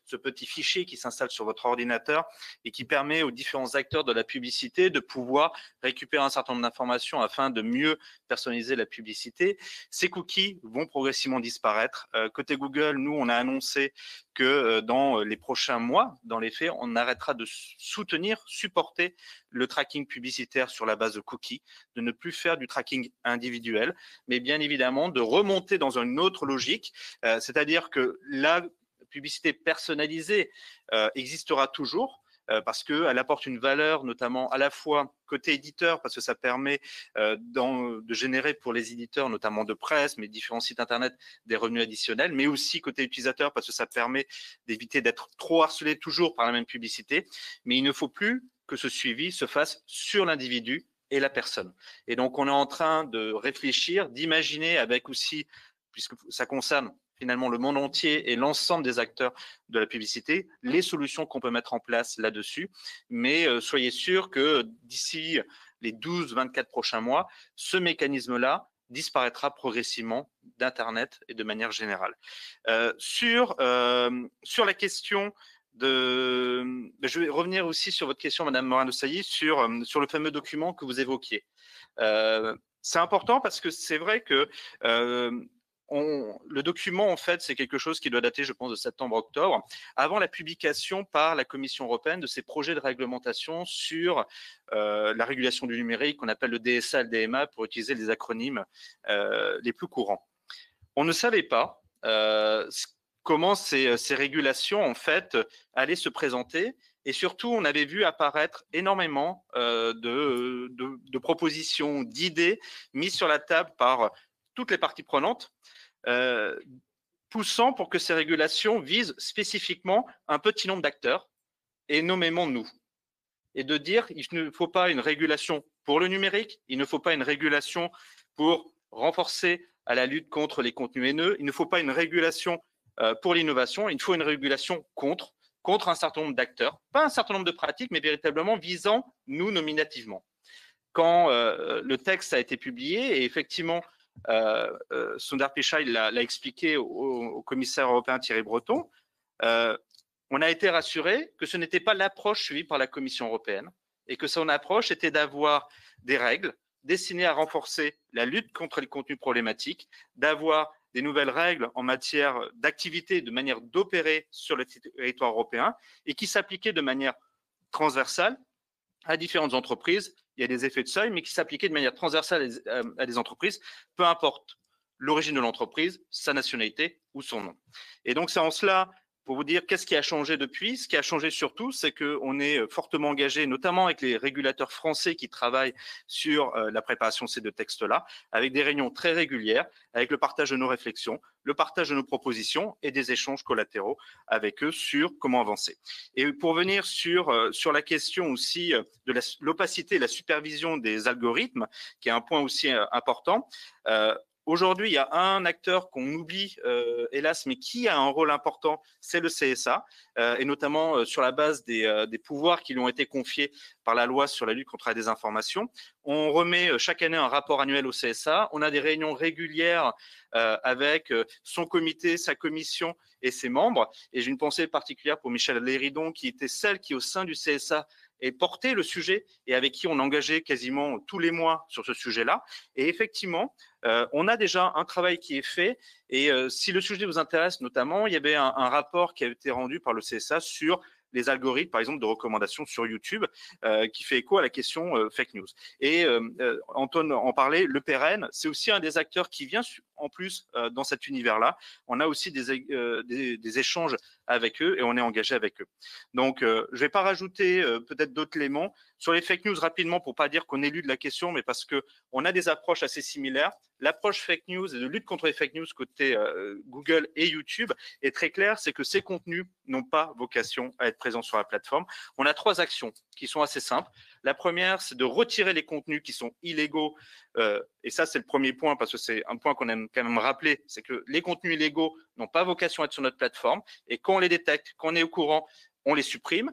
ce petit fichier qui s'installe sur votre ordinateur et qui permet aux différents acteurs de la publicité de pouvoir récupérer un certain nombre d'informations afin de mieux personnaliser la publicité. Ces cookies vont progressivement disparaître. Côté Google, nous, on a annoncé que dans les prochains mois, dans les faits, on arrêtera de supporter le tracking publicitaire sur la base de cookies, de ne plus faire du tracking individuel, mais bien évidemment de remonter dans une autre logique, c'est-à-dire que la publicité personnalisée existera toujours, parce qu'elle apporte une valeur, notamment à la fois côté éditeur, parce que ça permet de générer pour les éditeurs, notamment de presse, mais différents sites internet, des revenus additionnels, mais aussi côté utilisateur, parce que ça permet d'éviter d'être trop harcelé toujours par la même publicité. Mais il ne faut plus que ce suivi se fasse sur l'individu et la personne. Et donc, on est en train de réfléchir, d'imaginer avec aussi, puisque ça concerne finalement le monde entier et l'ensemble des acteurs de la publicité, les solutions qu'on peut mettre en place là-dessus. Mais soyez sûrs que d'ici les 12-24 prochains mois, ce mécanisme-là disparaîtra progressivement d'Internet et de manière générale. Sur la question je vais revenir aussi sur votre question, Madame Morin-Desailly, sur le fameux document que vous évoquiez. C'est important parce que c'est vrai que le document, en fait, c'est quelque chose qui doit dater, je pense, de septembre-octobre, avant la publication par la Commission européenne de ses projets de réglementation sur la régulation du numérique, qu'on appelle le DSA, le DMA, pour utiliser les acronymes les plus courants. On ne savait pas comment ces régulations, en fait, allaient se présenter. Et surtout, on avait vu apparaître énormément de propositions, d'idées mises sur la table par toutes les parties prenantes, poussant pour que ces régulations visent spécifiquement un petit nombre d'acteurs, et nommément nous. Et de dire qu'il ne faut pas une régulation pour le numérique, il ne faut pas une régulation pour renforcer à la lutte contre les contenus haineux, il ne faut pas une régulation pour l'innovation, il faut une régulation contre un certain nombre d'acteurs, pas un certain nombre de pratiques, mais véritablement visant nous nominativement. Quand le texte a été publié, et effectivement, Sundar Pichai l'a expliqué au commissaire européen Thierry Breton, on a été rassuré que ce n'était pas l'approche suivie par la Commission européenne et que son approche était d'avoir des règles destinées à renforcer la lutte contre les contenus problématiques, d'avoir des nouvelles règles en matière d'activité, de manière d'opérer sur le territoire européen et qui s'appliquaient de manière transversale à différentes entreprises. Il y a des effets de seuil, mais qui s'appliquaient de manière transversale à des entreprises, peu importe l'origine de l'entreprise, sa nationalité ou son nom. Et donc, c'est en cela, pour vous dire qu'est-ce qui a changé depuis. Ce qui a changé surtout, c'est qu'on est fortement engagé, notamment avec les régulateurs français qui travaillent sur la préparation de ces deux textes-là, avec des réunions très régulières, avec le partage de nos réflexions, le partage de nos propositions et des échanges collatéraux avec eux sur comment avancer. Et pour venir sur la question aussi de l'opacité et la supervision des algorithmes, qui est un point aussi important, aujourd'hui, il y a un acteur qu'on oublie, hélas, mais qui a un rôle important, c'est le CSA, et notamment sur la base des pouvoirs qui lui ont été confiés par la loi sur la lutte contre la désinformation. On remet chaque année un rapport annuel au CSA. On a des réunions régulières avec son comité, sa commission et ses membres. Et j'ai une pensée particulière pour Michel Léridon, qui était celle qui, au sein du CSA, et porté le sujet et avec qui on engageait quasiment tous les mois sur ce sujet-là. Et effectivement, on a déjà un travail qui est fait. Et si le sujet vous intéresse, notamment, il y avait un rapport qui a été rendu par le CSA sur les algorithmes, par exemple, de recommandations sur YouTube, qui fait écho à la question fake news. Et Anton en parlait, le PRN, c'est aussi un des acteurs qui vient en plus dans cet univers-là. On a aussi des échanges avec eux et on est engagé avec eux. Donc, je ne vais pas rajouter peut-être d'autres éléments. Sur les fake news, rapidement, pour ne pas dire qu'on élude la question, mais parce qu'on a des approches assez similaires. L'approche fake news et de lutte contre les fake news côté Google et YouTube est très claire, c'est que ces contenus n'ont pas vocation à être présents sur la plateforme. On a 3 actions qui sont assez simples. La première, c'est de retirer les contenus qui sont illégaux. Et ça, c'est le premier point, parce que c'est un point qu'on aime quand même rappeler, c'est que les contenus illégaux n'ont pas vocation à être sur notre plateforme. Et quand on les détecte, quand on est au courant, on les supprime.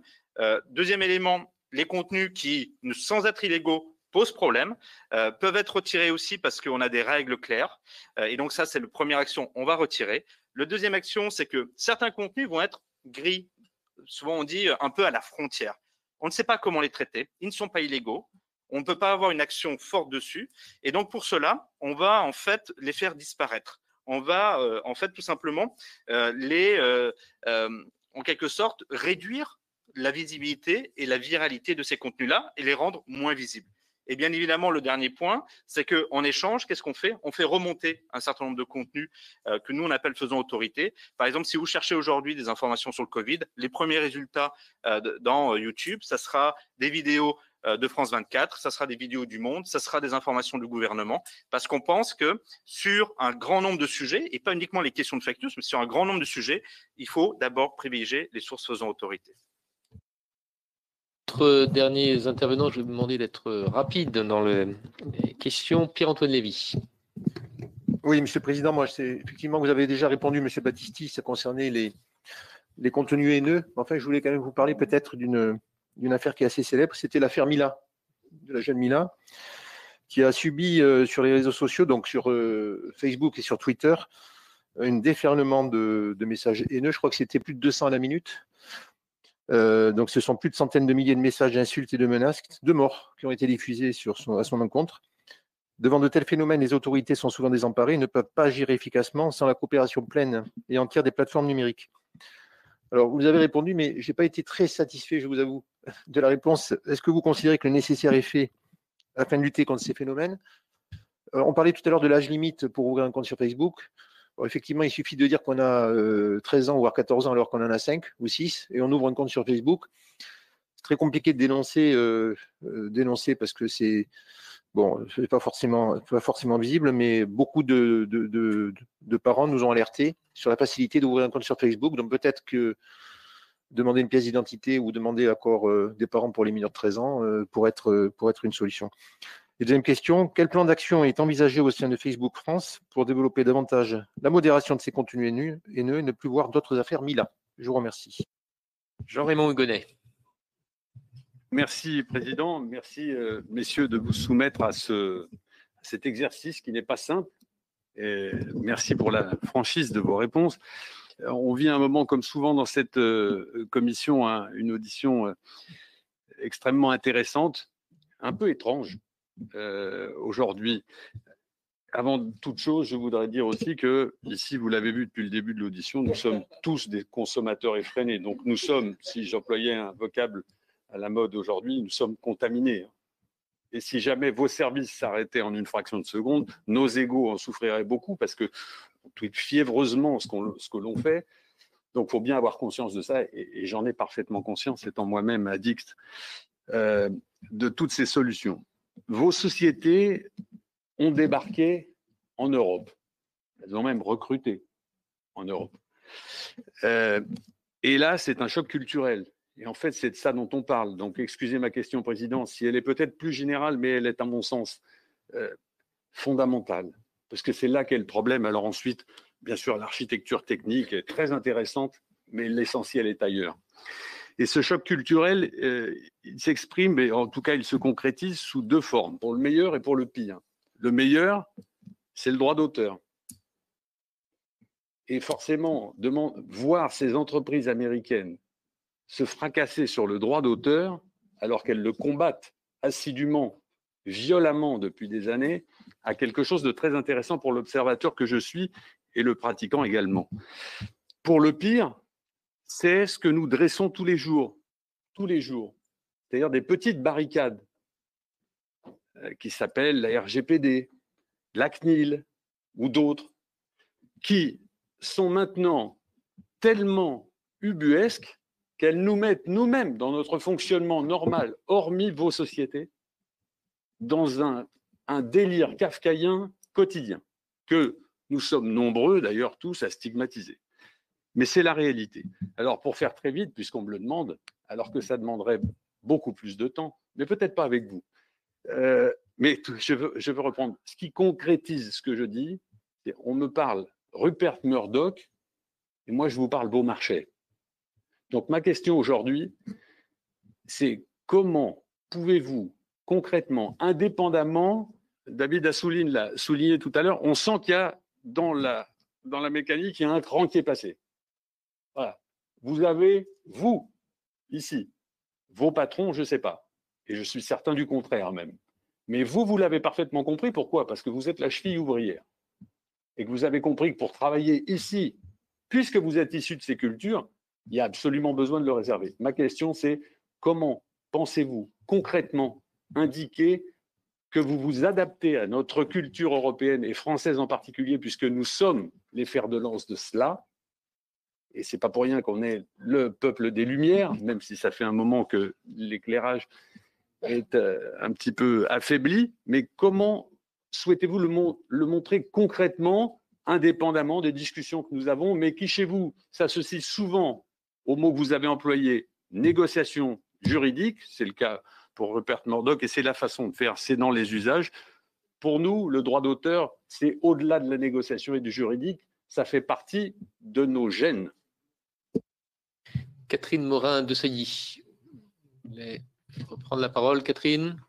Deuxième élément, les contenus qui, sans être illégaux, posent problème, peuvent être retirés aussi parce qu'on a des règles claires. Et donc ça, c'est la première action, on va retirer. Le deuxième action, c'est que certains contenus vont être gris. Souvent, on dit un peu à la frontière. On ne sait pas comment les traiter. Ils ne sont pas illégaux. On ne peut pas avoir une action forte dessus. Et donc, pour cela, on va en fait les faire disparaître. On va en fait tout simplement en quelque sorte réduire la visibilité et la viralité de ces contenus-là et les rendre moins visibles. Et bien évidemment, le dernier point, c'est qu'en échange, qu'est-ce qu'on fait? On fait remonter un certain nombre de contenus que nous, on appelle faisant autorité. Par exemple, si vous cherchez aujourd'hui des informations sur le Covid, les premiers résultats dans YouTube, ça sera des vidéos de France 24, ça sera des vidéos du Monde, ça sera des informations du gouvernement, parce qu'on pense que sur un grand nombre de sujets, et pas uniquement les questions de fake news, mais sur un grand nombre de sujets, il faut d'abord privilégier les sources faisant autorité. Notre derniers intervenants, je vais vous demander d'être rapide dans les questions. Pierre-Antoine Lévy. Oui, Monsieur le Président, moi, c'est effectivement, vous avez déjà répondu, Monsieur Battisti, ça concernait les contenus haineux. Enfin, je voulais quand même vous parler peut-être d'une affaire qui est assez célèbre. C'était l'affaire Mila, de la jeune Mila, qui a subi sur les réseaux sociaux, donc sur Facebook et sur Twitter, un déferlement de messages haineux. Je crois que c'était plus de 200 à la minute. Donc, ce sont plus de centaines de milliers de messages d'insultes et de menaces, de morts qui ont été diffusés à son encontre. Devant de tels phénomènes, les autorités sont souvent désemparées et ne peuvent pas agir efficacement sans la coopération pleine et entière des plateformes numériques. Alors, vous avez répondu, mais je n'ai pas été très satisfait, je vous avoue, de la réponse. Est-ce que vous considérez que le nécessaire est fait afin de lutter contre ces phénomènes? On parlait tout à l'heure de l'âge limite pour ouvrir un compte sur Facebook. Bon, effectivement, il suffit de dire qu'on a 13 ans, voire 14 ans, alors qu'on en a 5 ou 6, et on ouvre un compte sur Facebook. C'est très compliqué de dénoncer parce que c'est pas forcément visible, mais beaucoup de parents nous ont alertés sur la facilité d'ouvrir un compte sur Facebook. Donc peut-être que demander une pièce d'identité ou demander l'accord des parents pour les mineurs de 13 ans pourrait être une solution. Et deuxième question, quel plan d'action est envisagé au sein de Facebook France pour développer davantage la modération de ces contenus haineux et ne plus voir d'autres affaires Mila? Je vous remercie. Jean-Raymond Hugonnet. Merci, Président. Merci, messieurs, de vous soumettre à cet exercice qui n'est pas simple. Et merci pour la franchise de vos réponses. On vit un moment, comme souvent dans cette commission, une audition extrêmement intéressante, un peu étrange. aujourd'hui. Avant toute chose, je voudrais dire aussi que, ici, vous l'avez vu depuis le début de l'audition, nous sommes tous des consommateurs effrénés. Donc nous sommes, si j'employais un vocable à la mode aujourd'hui, nous sommes contaminés. Et si jamais vos services s'arrêtaient en une fraction de seconde, nos égos en souffriraient beaucoup parce qu'on tweet fiévreusement ce que l'on fait. Donc il faut bien avoir conscience de ça, et j'en ai parfaitement conscience, étant moi-même addict de toutes ces solutions. Vos sociétés ont débarqué en Europe. Elles ont même recruté en Europe. Et là, c'est un choc culturel. Et en fait, c'est de ça dont on parle. Donc, excusez ma question, Président, si elle est peut-être plus générale, mais elle est, à mon sens, fondamentale. Parce que c'est là qu'est le problème. Alors ensuite, bien sûr, l'architecture technique est très intéressante, mais l'essentiel est ailleurs. Et ce choc culturel, il s'exprime, et en tout cas, il se concrétise sous deux formes, pour le meilleur et pour le pire. Le meilleur, c'est le droit d'auteur. Et forcément, voir ces entreprises américaines se fracasser sur le droit d'auteur, alors qu'elles le combattent assidûment, violemment depuis des années, a quelque chose de très intéressant pour l'observateur que je suis et le pratiquant également. Pour le pire, c'est ce que nous dressons tous les jours, c'est-à-dire des petites barricades qui s'appellent la RGPD, la CNIL ou d'autres, qui sont maintenant tellement ubuesques qu'elles nous mettent nous-mêmes dans notre fonctionnement normal, hormis vos sociétés, dans un délire kafkaïen quotidien, que nous sommes nombreux d'ailleurs tous à stigmatiser. Mais c'est la réalité. Alors pour faire très vite, puisqu'on me le demande, alors que ça demanderait beaucoup plus de temps, mais peut-être pas avec vous, mais je veux reprendre. Ce qui concrétise ce que je dis, c'est on me parle Rupert Murdoch et moi je vous parle Beaumarchais. Donc ma question aujourd'hui, c'est comment pouvez-vous concrètement, indépendamment, David Assouline l'a souligné tout à l'heure, on sent qu'il y a dans la mécanique, il y a un cran qui est passé. Voilà. Vous avez, vous, ici, vos patrons, je ne sais pas. Et je suis certain du contraire même. Mais vous l'avez parfaitement compris. Pourquoi? Parce que vous êtes la cheville ouvrière. Et que vous avez compris que pour travailler ici, puisque vous êtes issu de ces cultures, il y a absolument besoin de le réserver. Ma question, c'est comment pensez-vous concrètement indiquer que vous vous adaptez à notre culture européenne et française en particulier, puisque nous sommes les fers de lance de cela. Et ce n'est pas pour rien qu'on est le peuple des Lumières, même si ça fait un moment que l'éclairage est un petit peu affaibli. Mais comment souhaitez-vous le montrer concrètement, indépendamment des discussions que nous avons, mais qui chez vous s'associent souvent au mot que vous avez employé, négociation juridique, c'est le cas pour Rupert Murdoch, et c'est la façon de faire, c'est dans les usages. Pour nous, le droit d'auteur, c'est au-delà de la négociation et du juridique, ça fait partie de nos gènes. Catherine Morin-Desailly. Vous voulez reprendre la parole, Catherine?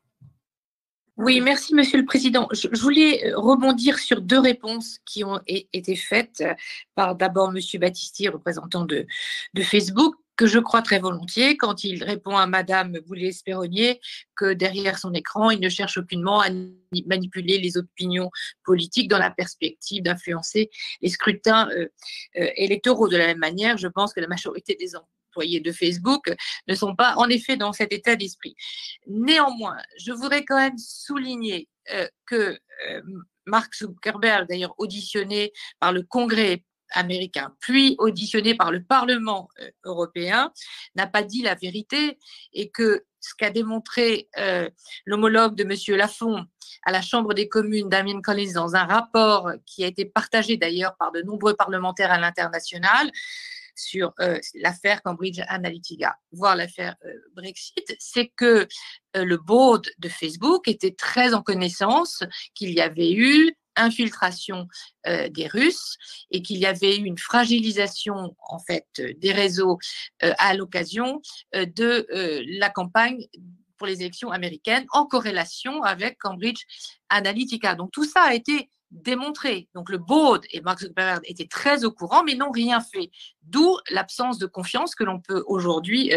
Oui, merci, Monsieur le Président. Je voulais rebondir sur deux réponses qui ont été faites par d'abord Monsieur Battisti, représentant de Facebook, que je crois très volontiers quand il répond à Madame Boulay-Espéronnier que derrière son écran, il ne cherche aucunement à manipuler les opinions politiques dans la perspective d'influencer les scrutins électoraux. De la même manière, je pense que la majorité des employés de Facebook ne sont pas en effet dans cet état d'esprit. Néanmoins, je voudrais quand même souligner que Mark Zuckerberg, d'ailleurs auditionné par le Congrès américain, puis auditionné par le Parlement européen, n'a pas dit la vérité, et que ce qu'a démontré l'homologue de M. Lafont à la Chambre des communes, Damien Collins, dans un rapport qui a été partagé d'ailleurs par de nombreux parlementaires à l'international sur l'affaire Cambridge Analytica, voire l'affaire Brexit, c'est que le board de Facebook était très en connaissance qu'il y avait eu infiltration des Russes et qu'il y avait eu une fragilisation en fait des réseaux à l'occasion de la campagne pour les élections américaines en corrélation avec Cambridge Analytica. Donc tout ça a été démontré. Donc, le board et Mark Zuckerberg étaient très au courant, mais n'ont rien fait. D'où l'absence de confiance que l'on peut aujourd'hui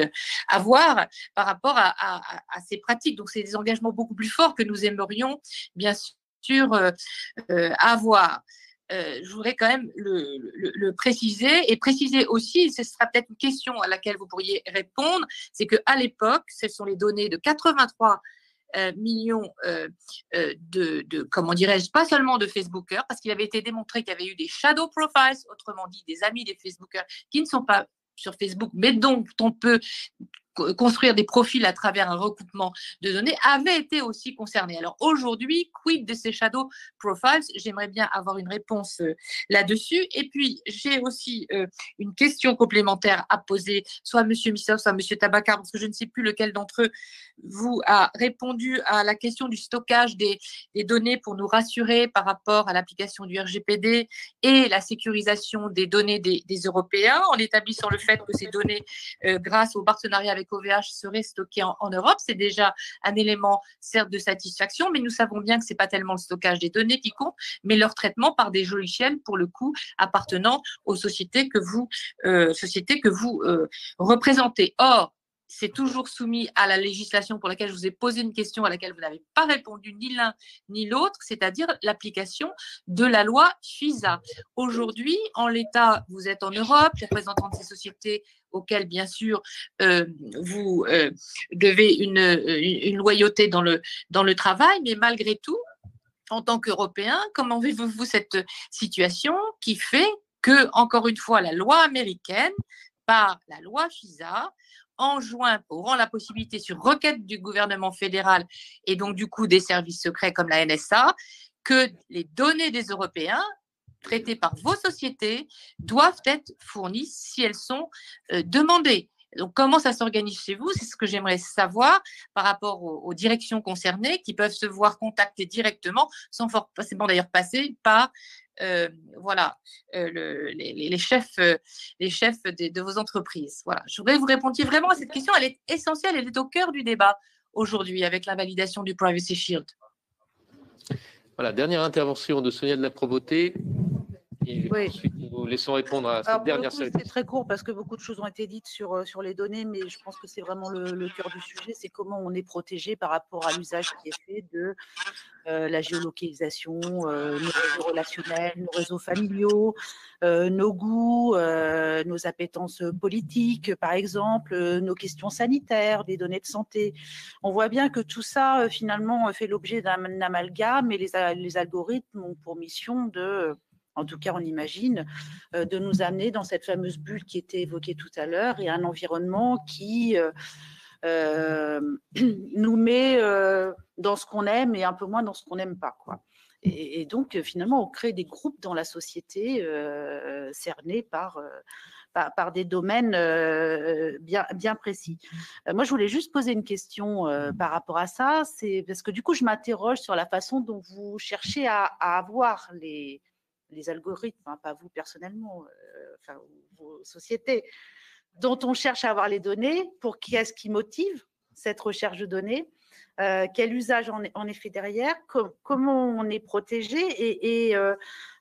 avoir par rapport à ces pratiques. Donc, c'est des engagements beaucoup plus forts que nous aimerions, bien sûr, avoir. Je voudrais quand même le préciser et préciser aussi, ce sera peut-être une question à laquelle vous pourriez répondre, c'est qu'à l'époque, ce sont les données de 83 millions comment dirais-je, pas seulement de Facebookers, parce qu'il avait été démontré qu'il y avait eu des shadow profiles, autrement dit des amis des Facebookers qui ne sont pas sur Facebook, mais dont on peut construire des profils à travers un recoupement de données, avaient été aussi concernés. Alors aujourd'hui, quid de ces shadow profiles? J'aimerais bien avoir une réponse là-dessus. Et puis, j'ai aussi une question complémentaire à poser, soit à M. Missoff, soit à M. Tabakar, parce que je ne sais plus lequel d'entre eux vous a répondu à la question du stockage des données pour nous rassurer par rapport à l'application du RGPD et la sécurisation des données des Européens, en établissant le fait que ces données, grâce au partenariat avec OVH, seraient stockées en Europe. C'est déjà un élément, certes, de satisfaction, mais nous savons bien que ce n'est pas tellement le stockage des données qui compte, mais leur traitement par des logiciels, pour le coup, appartenant aux sociétés que vous représentez. Or, c'est toujours soumis à la législation pour laquelle je vous ai posé une question à laquelle vous n'avez pas répondu ni l'un ni l'autre, c'est-à-dire l'application de la loi FISA. Aujourd'hui, en l'état, vous êtes en Europe, représentant de ces sociétés auxquelles, bien sûr, vous devez une loyauté dans le travail, mais malgré tout, en tant qu'Européen, comment vivez-vous cette situation qui fait que, encore une fois, la loi américaine, par la loi FISA, enjoint, rend la possibilité sur requête du gouvernement fédéral et donc du coup des services secrets comme la NSA, que les données des Européens traitées par vos sociétés doivent être fournies si elles sont demandées. Donc, comment ça s'organise chez vous? C'est ce que j'aimerais savoir par rapport aux directions concernées qui peuvent se voir contacter directement, sans forcément d'ailleurs passer par les chefs de vos entreprises. Voilà. Je voudrais que vous répondiez vraiment à cette question. Elle est essentielle, elle est au cœur du débat aujourd'hui avec l'invalidation du Privacy Shield. Voilà, dernière intervention de Sonia de la Provoté. Et oui. Ensuite, nous laissons répondre à cette dernière série. C'est très court parce que beaucoup de choses ont été dites sur les données, mais je pense que c'est vraiment le cœur du sujet, c'est comment on est protégé par rapport à l'usage qui est fait de la géolocalisation, nos réseaux relationnels, nos réseaux familiaux, nos goûts, nos appétences politiques, par exemple, nos questions sanitaires, des données de santé. On voit bien que tout ça, finalement, fait l'objet d'un amalgame et les algorithmes ont pour mission de... En tout cas, on imagine, de nous amener dans cette fameuse bulle qui était évoquée tout à l'heure et un environnement qui nous met dans ce qu'on aime et un peu moins dans ce qu'on n'aime pas, quoi. Et donc, finalement, on crée des groupes dans la société cernés par des domaines bien précis. Moi, je voulais juste poser une question par rapport à ça. C'est parce que du coup, je m'interroge sur la façon dont vous cherchez à avoir les algorithmes, hein, pas vous personnellement, enfin vos sociétés, dont on cherche à avoir les données, pour qu'est-ce qui motive cette recherche de données, quel usage en est fait derrière, comment on est protégé et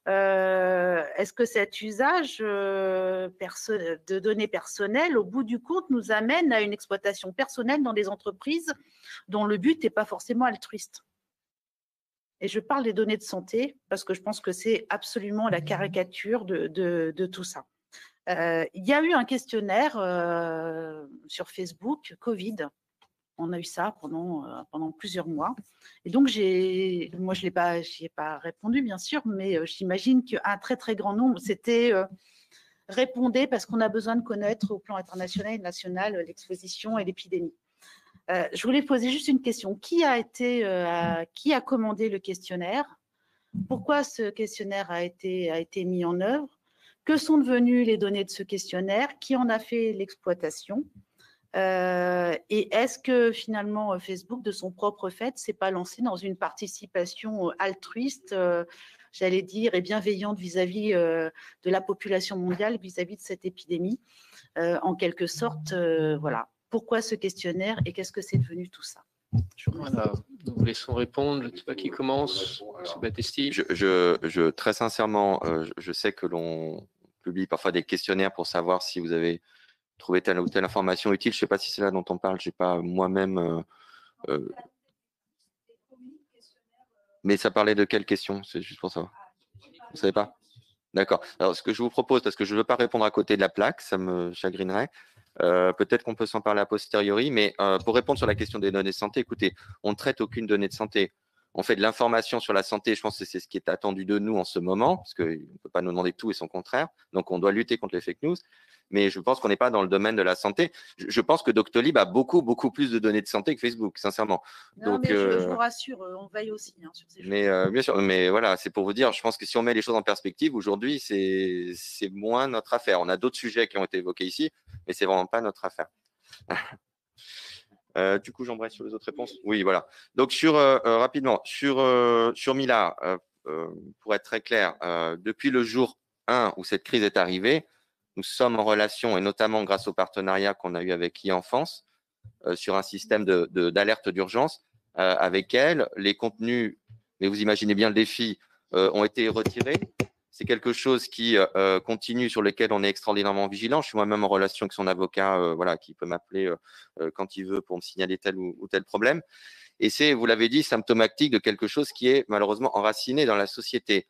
est-ce que cet usage de données personnelles, au bout du compte, nous amène à une exploitation personnelle dans des entreprises dont le but n'est pas forcément altruiste. Et je parle des données de santé parce que je pense que c'est absolument la caricature de tout ça. Il y a eu un questionnaire sur Facebook, Covid. On a eu ça pendant plusieurs mois. Et donc, moi, je n'y ai pas répondu, bien sûr, mais j'imagine qu'un très, très grand nombre, c'était répondez parce qu'on a besoin de connaître au plan international et national l'exposition et l'épidémie. Je voulais poser juste une question. Qui a commandé le questionnaire? Pourquoi ce questionnaire a été mis en œuvre? Que sont devenues les données de ce questionnaire? Qui en a fait l'exploitation? Et est-ce que finalement Facebook, de son propre fait, s'est pas lancé dans une participation altruiste, j'allais dire, et bienveillante vis-à-vis de la population mondiale, vis-à-vis de cette épidémie, en quelque sorte, voilà. Pourquoi ce questionnaire et qu'est-ce que c'est devenu tout ça? Voilà, nous vous laissons répondre. Je ne sais pas qui commence. M. Battesti. Très sincèrement, je sais que l'on publie parfois des questionnaires pour savoir si vous avez trouvé telle ou telle information utile. Je ne sais pas si c'est là dont on parle. Je n'ai pas moi-même. Mais ça parlait de quelle question? C'est juste pour savoir. Vous ne savez pas? D'accord. Alors, ce que je vous propose, parce que je ne veux pas répondre à côté de la plaque, ça me chagrinerait. Peut-être qu'on peut s'en parler a posteriori, mais pour répondre sur la question des données de santé, écoutez, on ne traite aucune donnée de santé. On fait de l'information sur la santé, je pense que c'est ce qui est attendu de nous en ce moment, parce qu'on ne peut pas nous demander tout et son contraire, donc on doit lutter contre les fake news, mais je pense qu'on n'est pas dans le domaine de la santé. Je pense que Doctolib a beaucoup plus de données de santé que Facebook, sincèrement. Non, donc, mais je vous rassure, on veille aussi sur ces choses. Mais bien sûr, mais voilà, c'est pour vous dire, je pense que si on met les choses en perspective, aujourd'hui, c'est moins notre affaire. On a d'autres sujets qui ont été évoqués ici, mais c'est vraiment pas notre affaire. Du coup, j'embraye sur les autres réponses. Oui, voilà. Donc, rapidement, sur Mila, pour être très clair, depuis le jour 1 où cette crise est arrivée, nous sommes en relation, et notamment grâce au partenariat qu'on a eu avec e-enfance, sur un système d'alerte d'urgence. Avec elle, les contenus, mais vous imaginez bien le défi, ont été retirés. C'est quelque chose qui continue, sur lequel on est extraordinairement vigilant. Je suis moi-même en relation avec son avocat, voilà, qui peut m'appeler quand il veut pour me signaler tel ou tel problème. Et c'est, vous l'avez dit, symptomatique de quelque chose qui est malheureusement enraciné dans la société.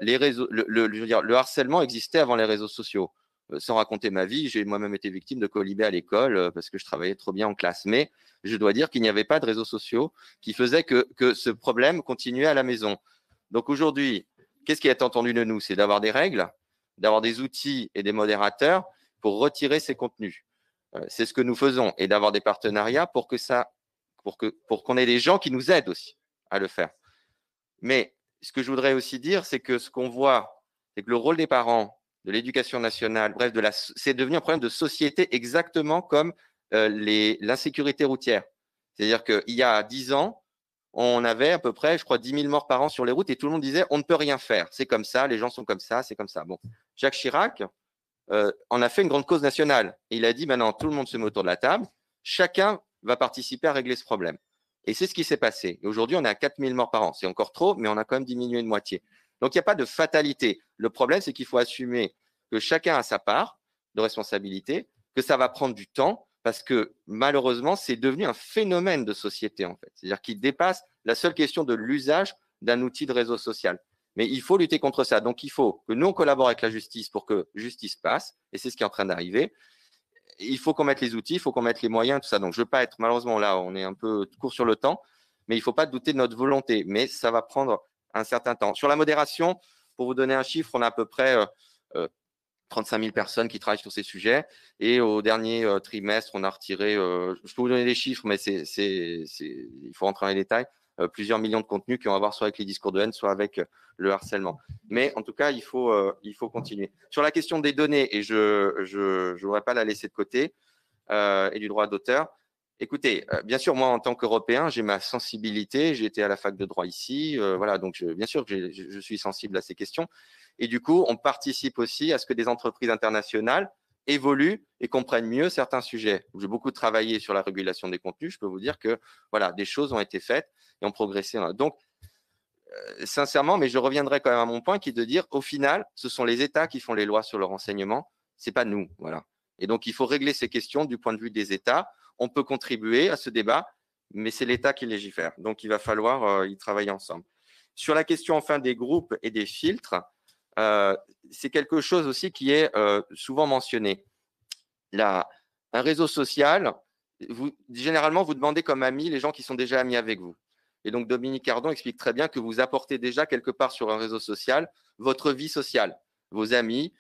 Les réseaux, je veux dire, le harcèlement existait avant les réseaux sociaux. Sans raconter ma vie, j'ai moi-même été victime de colibés à l'école parce que je travaillais trop bien en classe. Mais je dois dire qu'il n'y avait pas de réseaux sociaux qui faisaient que ce problème continuait à la maison. Donc aujourd'hui, qu'est-ce qui est attendu de nous? C'est d'avoir des règles, d'avoir des outils et des modérateurs pour retirer ces contenus. C'est ce que nous faisons, et d'avoir des partenariats pour qu'on ait des gens qui nous aident aussi à le faire. Mais ce que je voudrais aussi dire, c'est que ce qu'on voit, c'est que le rôle des parents, de l'éducation nationale, bref, c'est devenu un problème de société, exactement comme l'insécurité routière. C'est-à-dire qu'il y a 10 ans, on avait à peu près, je crois, 10 000 morts par an sur les routes et tout le monde disait on ne peut rien faire. C'est comme ça, les gens sont comme ça, c'est comme ça. Bon, Jacques Chirac en a fait une grande cause nationale. Et il a dit maintenant, tout le monde se met autour de la table, chacun va participer à régler ce problème. Et c'est ce qui s'est passé. Et aujourd'hui, on est à 4 000 morts par an. C'est encore trop, mais on a quand même diminué de moitié. Donc, il n'y a pas de fatalité. Le problème, c'est qu'il faut assumer que chacun a sa part de responsabilité, que ça va prendre du temps, parce que malheureusement, c'est devenu un phénomène de société, en fait. C'est-à-dire qu'il dépasse la seule question de l'usage d'un outil de réseau social. Mais il faut lutter contre ça. Donc, il faut que nous, on collabore avec la justice pour que justice passe, et c'est ce qui est en train d'arriver. Il faut qu'on mette les outils, il faut qu'on mette les moyens, tout ça. Donc, je ne veux pas être, malheureusement, là, on est un peu court sur le temps, mais il ne faut pas douter de notre volonté. Mais ça va prendre un certain temps. Sur la modération, pour vous donner un chiffre, on a à peu près 35 000 personnes qui travaillent sur ces sujets. Et au dernier trimestre, on a retiré, je peux vous donner les chiffres, mais il faut rentrer dans les détails, plusieurs millions de contenus qui ont à voir soit avec les discours de haine, soit avec le harcèlement. Mais en tout cas, il faut continuer. Sur la question des données, et je ne voudrais pas la laisser de côté, et du droit d'auteur, écoutez, bien sûr, moi, en tant qu'Européen, j'ai ma sensibilité. J'ai été à la fac de droit ici. Voilà, donc bien sûr que je suis sensible à ces questions. Et du coup, on participe aussi à ce que des entreprises internationales évoluent et comprennent mieux certains sujets. J'ai beaucoup travaillé sur la régulation des contenus. Je peux vous dire que voilà, des choses ont été faites et ont progressé. Donc, sincèrement, mais je reviendrai quand même à mon point qui est de dire, au final, ce sont les États qui font les lois sur le renseignement. C'est pas nous, voilà. Et donc, il faut régler ces questions du point de vue des États. On peut contribuer à ce débat, mais c'est l'État qui légifère. Donc, il va falloir y travailler ensemble. Sur la question, enfin, des groupes et des filtres, c'est quelque chose aussi qui est souvent mentionné. Un réseau social, généralement, vous demandez comme amis les gens qui sont déjà amis avec vous. Et donc, Dominique Cardon explique très bien que vous apportez déjà quelque part sur un réseau social votre vie sociale, vos amis.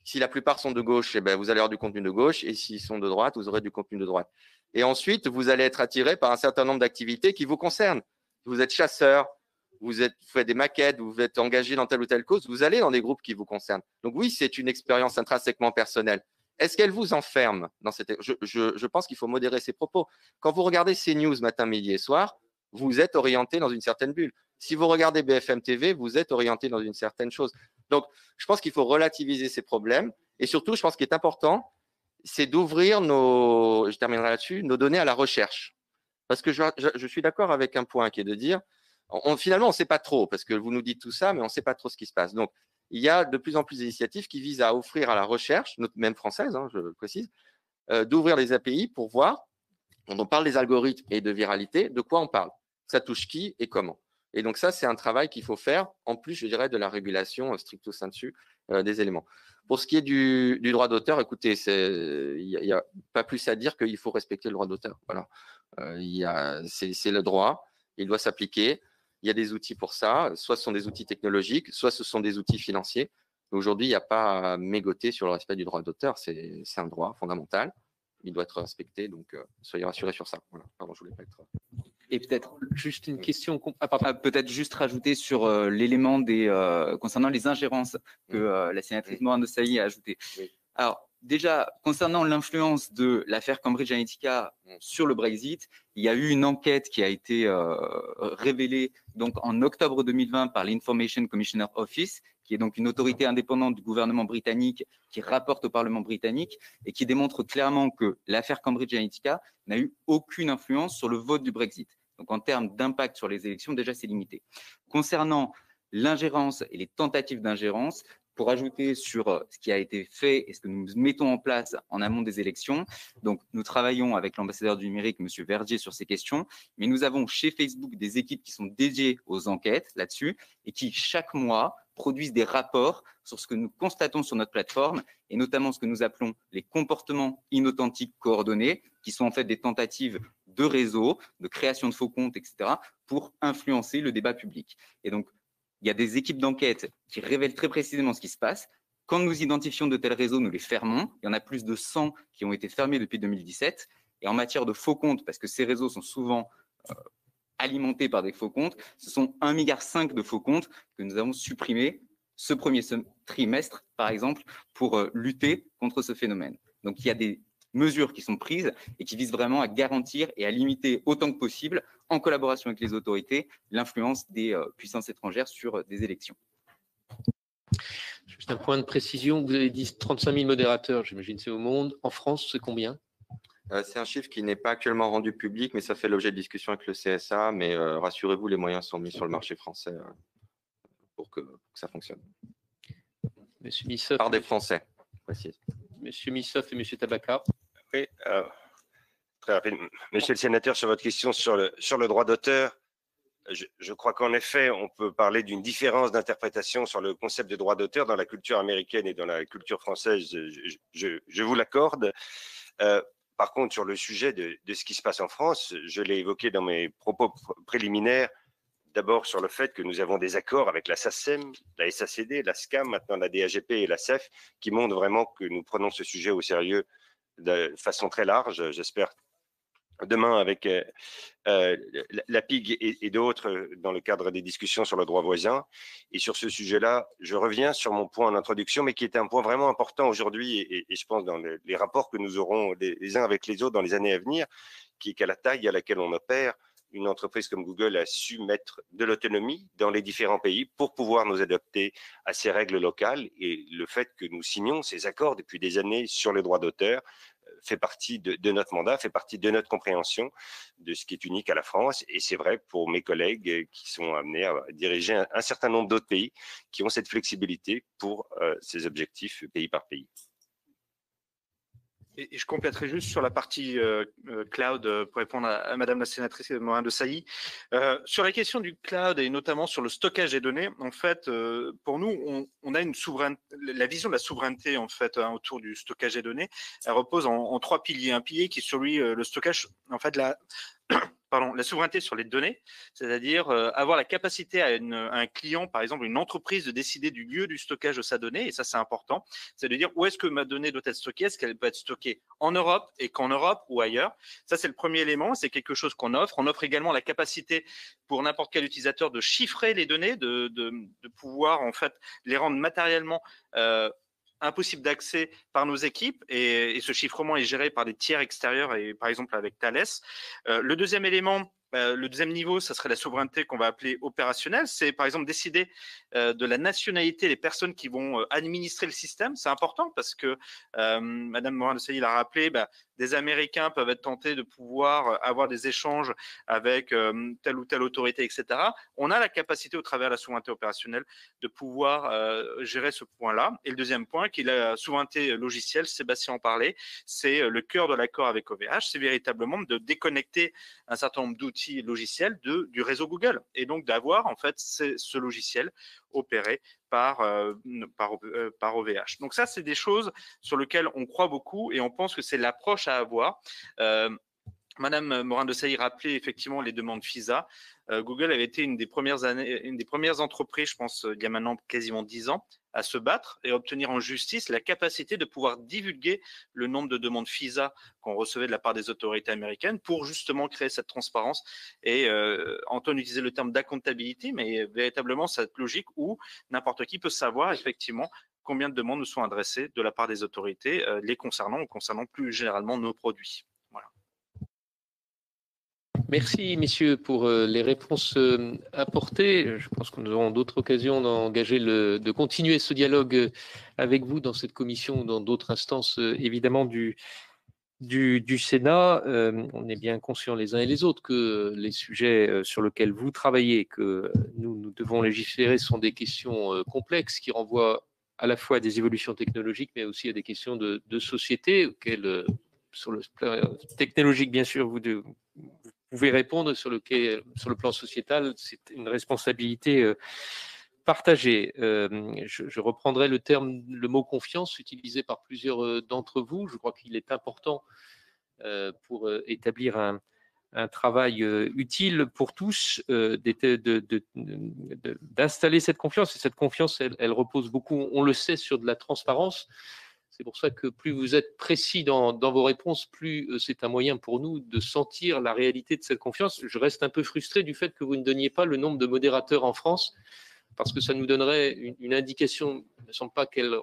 Si la plupart sont de gauche, eh bien, vous allez avoir du contenu de gauche. Et s'ils sont de droite, vous aurez du contenu de droite. Et ensuite, vous allez être attiré par un certain nombre d'activités qui vous concernent. Vous êtes chasseur, vous faites des maquettes, vous êtes engagé dans telle ou telle cause, vous allez dans des groupes qui vous concernent. Donc oui, c'est une expérience intrinsèquement personnelle. Est-ce qu'elle vous enferme dans cette… Je pense qu'il faut modérer ses propos. Quand vous regardez CNews matin, midi et soir, vous êtes orienté dans une certaine bulle. Si vous regardez BFM TV, vous êtes orienté dans une certaine chose. Donc, je pense qu'il faut relativiser ces problèmes. Et surtout, je pense qu'il est important, c'est d'ouvrir je terminerai là-dessus, nos données à la recherche. Parce que je suis d'accord avec un point qui est de dire, finalement, on ne sait pas trop, parce que vous nous dites tout ça, mais on ne sait pas trop ce qui se passe. Donc, il y a de plus en plus d'initiatives qui visent à offrir à la recherche, même française, je le précise, d'ouvrir les API pour voir, quand on parle des algorithmes et de viralité, de quoi on parle. Ça touche qui et comment. Et donc ça, c'est un travail qu'il faut faire, en plus, je dirais, de la régulation stricto sensu des éléments. Pour ce qui est du droit d'auteur, écoutez, il n'y a pas plus à dire qu'il faut respecter le droit d'auteur. Voilà. C'est le droit, il doit s'appliquer. Il y a des outils pour ça, soit ce sont des outils technologiques, soit ce sont des outils financiers. Aujourd'hui, il n'y a pas à mégoter sur le respect du droit d'auteur, c'est un droit fondamental. Il doit être respecté, donc soyez rassurés sur ça. Voilà. Pardon, je voulais pas être. Et peut-être juste une question, peut-être juste rajouter sur l'élément concernant les ingérences que la sénatrice Morin-Desailly a ajouté. Oui. Alors, déjà, concernant l'influence de l'affaire Cambridge Analytica sur le Brexit, il y a eu une enquête qui a été révélée donc, en octobre 2020 par l'Information Commissioner Office, qui est donc une autorité indépendante du gouvernement britannique qui rapporte au Parlement britannique et qui démontre clairement que l'affaire Cambridge Analytica n'a eu aucune influence sur le vote du Brexit. Donc, en termes d'impact sur les élections, déjà, c'est limité. Concernant l'ingérence et les tentatives d'ingérence, pour ajouter sur ce qui a été fait et ce que nous mettons en place en amont des élections, donc nous travaillons avec l'ambassadeur du numérique, M. Verdier, sur ces questions, mais nous avons chez Facebook des équipes qui sont dédiées aux enquêtes là-dessus et qui, chaque mois, produisent des rapports sur ce que nous constatons sur notre plateforme et notamment ce que nous appelons les comportements inauthentiques coordonnés, qui sont en fait des tentatives de réseau, de création de faux comptes, etc., pour influencer le débat public. Et donc, il y a des équipes d'enquête qui révèlent très précisément ce qui se passe. Quand nous identifions de tels réseaux, nous les fermons. Il y en a plus de 100 qui ont été fermés depuis 2017. Et en matière de faux comptes, parce que ces réseaux sont souvent alimentés par des faux comptes, ce sont 1,5 milliard de faux comptes que nous avons supprimés ce premier trimestre, par exemple, pour lutter contre ce phénomène. Donc, il y a des mesures qui sont prises et qui visent vraiment à garantir et à limiter autant que possible, en collaboration avec les autorités, l'influence des puissances étrangères sur des élections. Juste un point de précision, vous avez dit 35 000 modérateurs, j'imagine c'est au monde. En France, c'est combien? C'est un chiffre qui n'est pas actuellement rendu public, mais ça fait l'objet de discussions avec le CSA. Mais rassurez-vous, les moyens sont mis sur le marché français pour que ça fonctionne. Monsieur Missoff, par des Français, précise. Monsieur Missoff et Monsieur Tabaka. Oui, très rapide. Monsieur le sénateur, sur votre question sur le droit d'auteur, je crois qu'en effet, on peut parler d'une différence d'interprétation sur le concept de droit d'auteur dans la culture américaine et dans la culture française. Je vous l'accorde. Par contre, sur le sujet de ce qui se passe en France, je l'ai évoqué dans mes propos préliminaires, d'abord sur le fait que nous avons des accords avec la SACEM, la SACD, la SCAM, maintenant la DAGP et la CEF, qui montrent vraiment que nous prenons ce sujet au sérieux de façon très large. J'espère demain avec la PIG et d'autres dans le cadre des discussions sur le droit voisin. Et sur ce sujet-là, je reviens sur mon point en introduction, mais qui est un point vraiment important aujourd'hui et je pense dans les rapports que nous aurons les uns avec les autres dans les années à venir, qui est qu'à la taille à laquelle on opère, une entreprise comme Google a su mettre de l'autonomie dans les différents pays pour pouvoir nous adapter à ces règles locales. Et le fait que nous signons ces accords depuis des années sur les droits d'auteur fait partie de notre mandat, fait partie de notre compréhension de ce qui est unique à la France. Et c'est vrai pour mes collègues qui sont amenés à diriger un certain nombre d'autres pays qui ont cette flexibilité pour ces objectifs pays par pays. Et je compléterai juste sur la partie cloud pour répondre à Madame la sénatrice Morin-Desailly. Sur la question du cloud et notamment sur le stockage des données, en fait, pour nous, on a une souveraineté, la vision de la souveraineté en fait autour du stockage des données. Elle repose en 3 piliers. Un pilier qui est sur lui le stockage, en fait, la souveraineté sur les données, c'est-à-dire avoir la capacité à un client, par exemple une entreprise, de décider du lieu du stockage de sa donnée, et ça c'est important, c'est de dire où est-ce que ma donnée doit être stockée, est-ce qu'elle peut être stockée en Europe et qu'en Europe ou ailleurs. Ça c'est le premier élément, c'est quelque chose qu'on offre. On offre également la capacité pour n'importe quel utilisateur de chiffrer les données, de pouvoir en fait les rendre matériellement impossible d'accès par nos équipes et ce chiffrement est géré par des tiers extérieurs et par exemple avec Thales. Le deuxième élément, Le deuxième niveau, ça serait la souveraineté qu'on va appeler opérationnelle. C'est par exemple décider de la nationalité des personnes qui vont administrer le système. C'est important parce que Madame Morin-Desailly l'a rappelé, des Américains peuvent être tentés de pouvoir avoir des échanges avec telle ou telle autorité, etc. On a la capacité, au travers de la souveraineté opérationnelle, de pouvoir gérer ce point-là. Et le deuxième point, qui est la souveraineté logicielle, Sébastien en parlait, c'est le cœur de l'accord avec OVH, c'est véritablement de déconnecter un certain nombre d'outils logiciels du réseau Google, et donc d'avoir en fait ce logiciel opéré par OVH. Donc ça, c'est des choses sur lesquelles on croit beaucoup et on pense que c'est l'approche à avoir. Madame Morin-Desailly rappelait effectivement les demandes FISA. Google avait été une des premières entreprises, je pense, il y a maintenant quasiment 10 ans, à se battre et obtenir en justice la capacité de pouvoir divulguer le nombre de demandes FISA qu'on recevait de la part des autorités américaines pour justement créer cette transparence. Et Antoine utilisait le terme d'accountability, mais véritablement cette logique où n'importe qui peut savoir effectivement combien de demandes nous sont adressées de la part des autorités les concernant ou concernant plus généralement nos produits. Voilà. Merci, messieurs, pour les réponses apportées. Je pense que nous aurons d'autres occasions de continuer ce dialogue avec vous dans cette commission ou dans d'autres instances, évidemment, du Sénat. On est bien conscients les uns et les autres que les sujets sur lesquels vous travaillez, que nous devons légiférer, sont des questions complexes qui renvoient à la fois à des évolutions technologiques, mais aussi à des questions de société auxquelles, sur le plan technologique, bien sûr, vous pouvez répondre. Sur le plan sociétal, c'est une responsabilité partagée. Je reprendrai le mot confiance utilisé par plusieurs d'entre vous. Je crois qu'il est important pour établir un travail utile pour tous d'installer cette confiance. Et cette confiance, elle repose beaucoup, on le sait, sur de la transparence. C'est pour ça que plus vous êtes précis dans vos réponses, plus c'est un moyen pour nous de sentir la réalité de cette confiance. Je reste un peu frustré du fait que vous ne donniez pas le nombre de modérateurs en France, parce que ça nous donnerait une indication. Il ne me semble pas qu'elle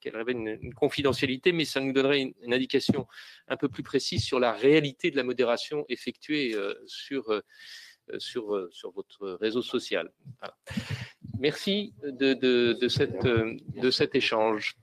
révèle une confidentialité, mais ça nous donnerait une indication un peu plus précise sur la réalité de la modération effectuée sur votre réseau social. Voilà. Merci de cet échange.